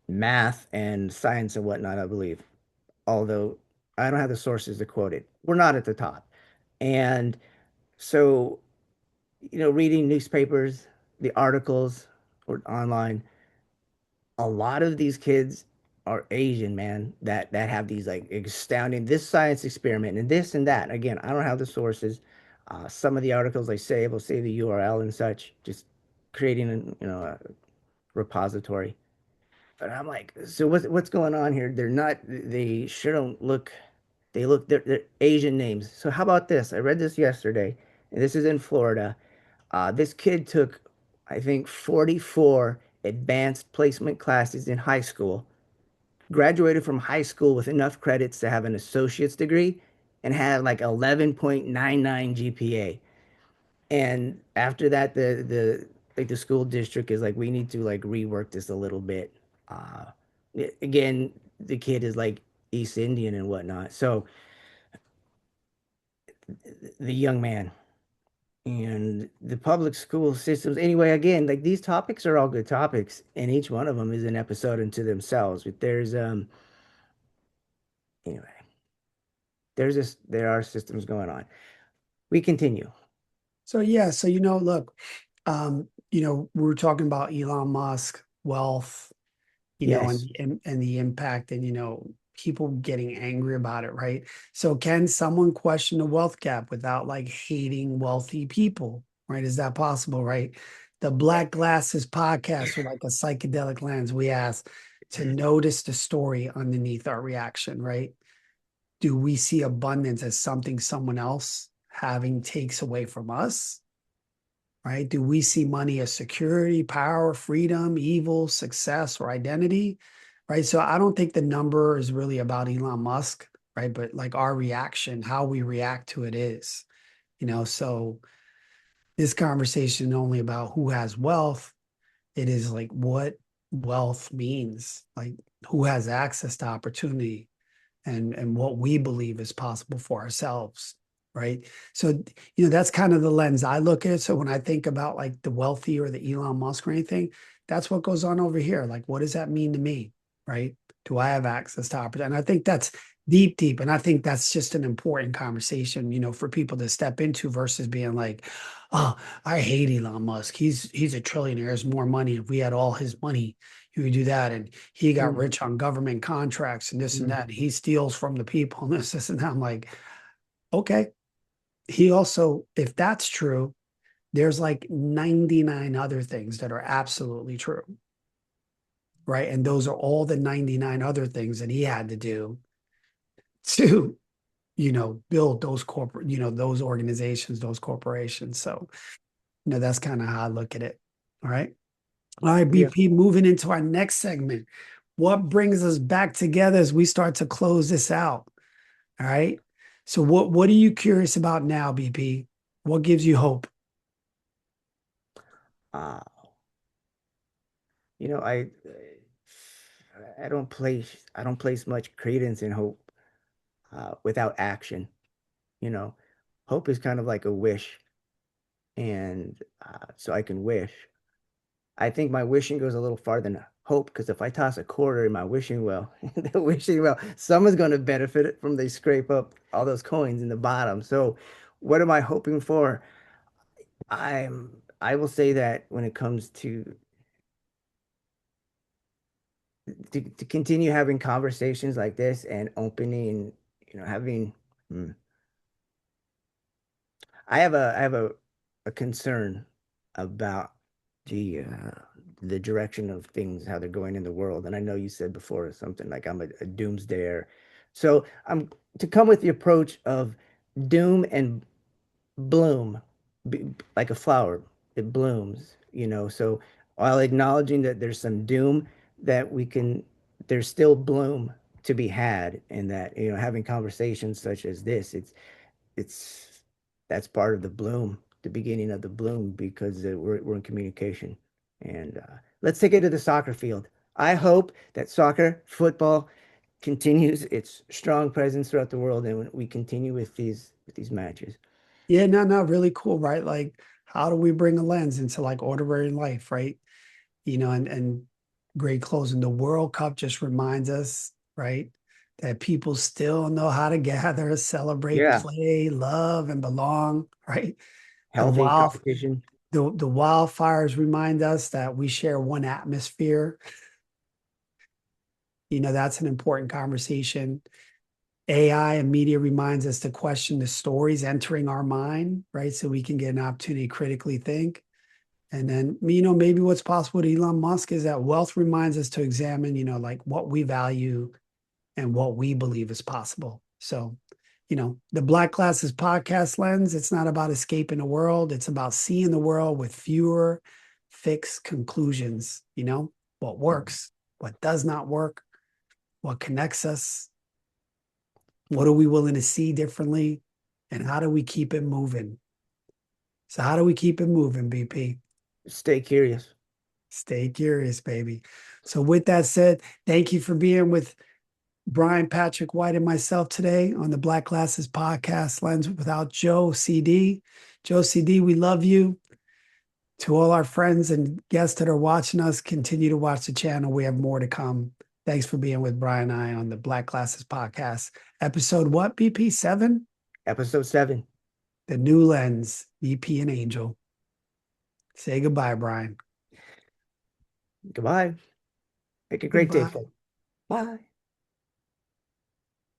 math and science and whatnot, I believe. Although I don't have the sources to quote it. We're not at the top. And so, reading newspapers, the articles or online, a lot of these kids are Asian, man, that have these like astounding this science experiment and this and that. Again, I don't have the sources. Some of the articles they say will say the URL and such, just creating a repository. But I'm like, so what's going on here? They're not. They sure don't look. They're Asian names. So how about this? I read this yesterday, and this is in Florida. This kid took, I think, 44 advanced placement classes in high school, graduated from high school with enough credits to have an associate's degree, and had like 11.99 GPA. And after that, the school district is like, we need to like rework this a little bit. Uh, Again, the kid is like East Indian and whatnot. So the young man and the public school systems, anyway, again, like these topics are all good topics, and each one of them is an episode into themselves. But anyway, there are systems going on. We continue. so yeah, so look, we were talking about Elon Musk, wealth, Yes. and the impact and people getting angry about it, right? So can someone question the wealth gap without like hating wealthy people, right? Is that possible, right? The Black Glasses podcast with like a psychedelic lens, we ask to notice the story underneath our reaction, right? Do we see abundance as something someone else having takes away from us? Right? Do we see money as security, power, freedom, evil, success, or identity? Right. So I don't think the number is really about Elon Musk, right? But like our reaction, how we react to it is, so this conversation only about who has wealth. It is like what wealth means, like who has access to opportunity, and what we believe is possible for ourselves, right? So that's kind of the lens I look at it. So when I think about like the wealthy or the Elon Musk or anything, that's what goes on over here. Like what does that mean to me, right? Do I have access to opportunity? And I think that's deep, and I think that's just an important conversation, for people to step into versus being like, oh, I hate Elon Musk, he's a trillionaire, there's more money, if we had all his money you could do that. And he got Mhm. rich on government contracts and this and Mhm. that. He steals from the people and this and that. I'm like, okay. He also, if that's true, there's like 99 other things that are absolutely true. Right. And those are all the 99 other things that he had to do to, build those corporate, those organizations, those corporations. So, that's kind of how I look at it. All right. All right, Yeah. BP, moving into our next segment. What brings us back together as we start to close this out? All right. So what are you curious about now, BP? What gives you hope? Uh, You know, I don't place much credence in hope without action. You know, hope is kind of like a wish, and so I can wish. I think my wishing goes a little farther than hope because if I toss a quarter in my wishing well, the wishing well, someone's going to benefit it from they scrape up all those coins in the bottom. So, what am I hoping for? I will say that when it comes to continue having conversations like this and opening, having hmm, I have a concern about the direction of things, how they're going in the world. And I know you said before something like I'm a doomsdayer. So I'm to come with the approach of doom and bloom, like a flower, it blooms, so while acknowledging that there's some doom, that there's still bloom to be had, and that, having conversations such as this, it's that's part of the bloom, the beginning of the bloom, because we're in communication. And let's take it to the soccer field. I hope that soccer, football, continues its strong presence throughout the world, and we continue with these matches. Yeah, no, no, really cool, right? Like, how do we bring a lens into like ordinary life, right? And great closing. The World Cup just reminds us, right, that people still know how to gather, celebrate, Yeah, play, love, and belong, right? The healthy wild, competition. the wildfires remind us that we share one atmosphere. That's an important conversation. AI and media reminds us to question the stories entering our mind, right? So we can get an opportunity to critically think. And then, maybe what's possible with Elon Musk is that wealth reminds us to examine, like what we value and what we believe is possible. So, the Black Glasses podcast lens, it's not about escaping the world. It's about seeing the world with fewer fixed conclusions, what works, what does not work, what connects us, what are we willing to see differently, and how do we keep it moving? So, how do we keep it moving, BP? Stay curious. Stay curious, baby. So, with that said, thank you for being with Brian Patrick White and myself today on the Black Glasses podcast, Lens Without Joe CD. Joe CD, we love you. To all our friends and guests that are watching us, continue to watch the channel. We have more to come. Thanks for being with Brian and I on the Black Glasses podcast. Episode what, BP? 7? Episode 7. The New Lens, BP and Angel. Say goodbye, Brian. Goodbye. Make a great day, Goodbye. folks. Bye.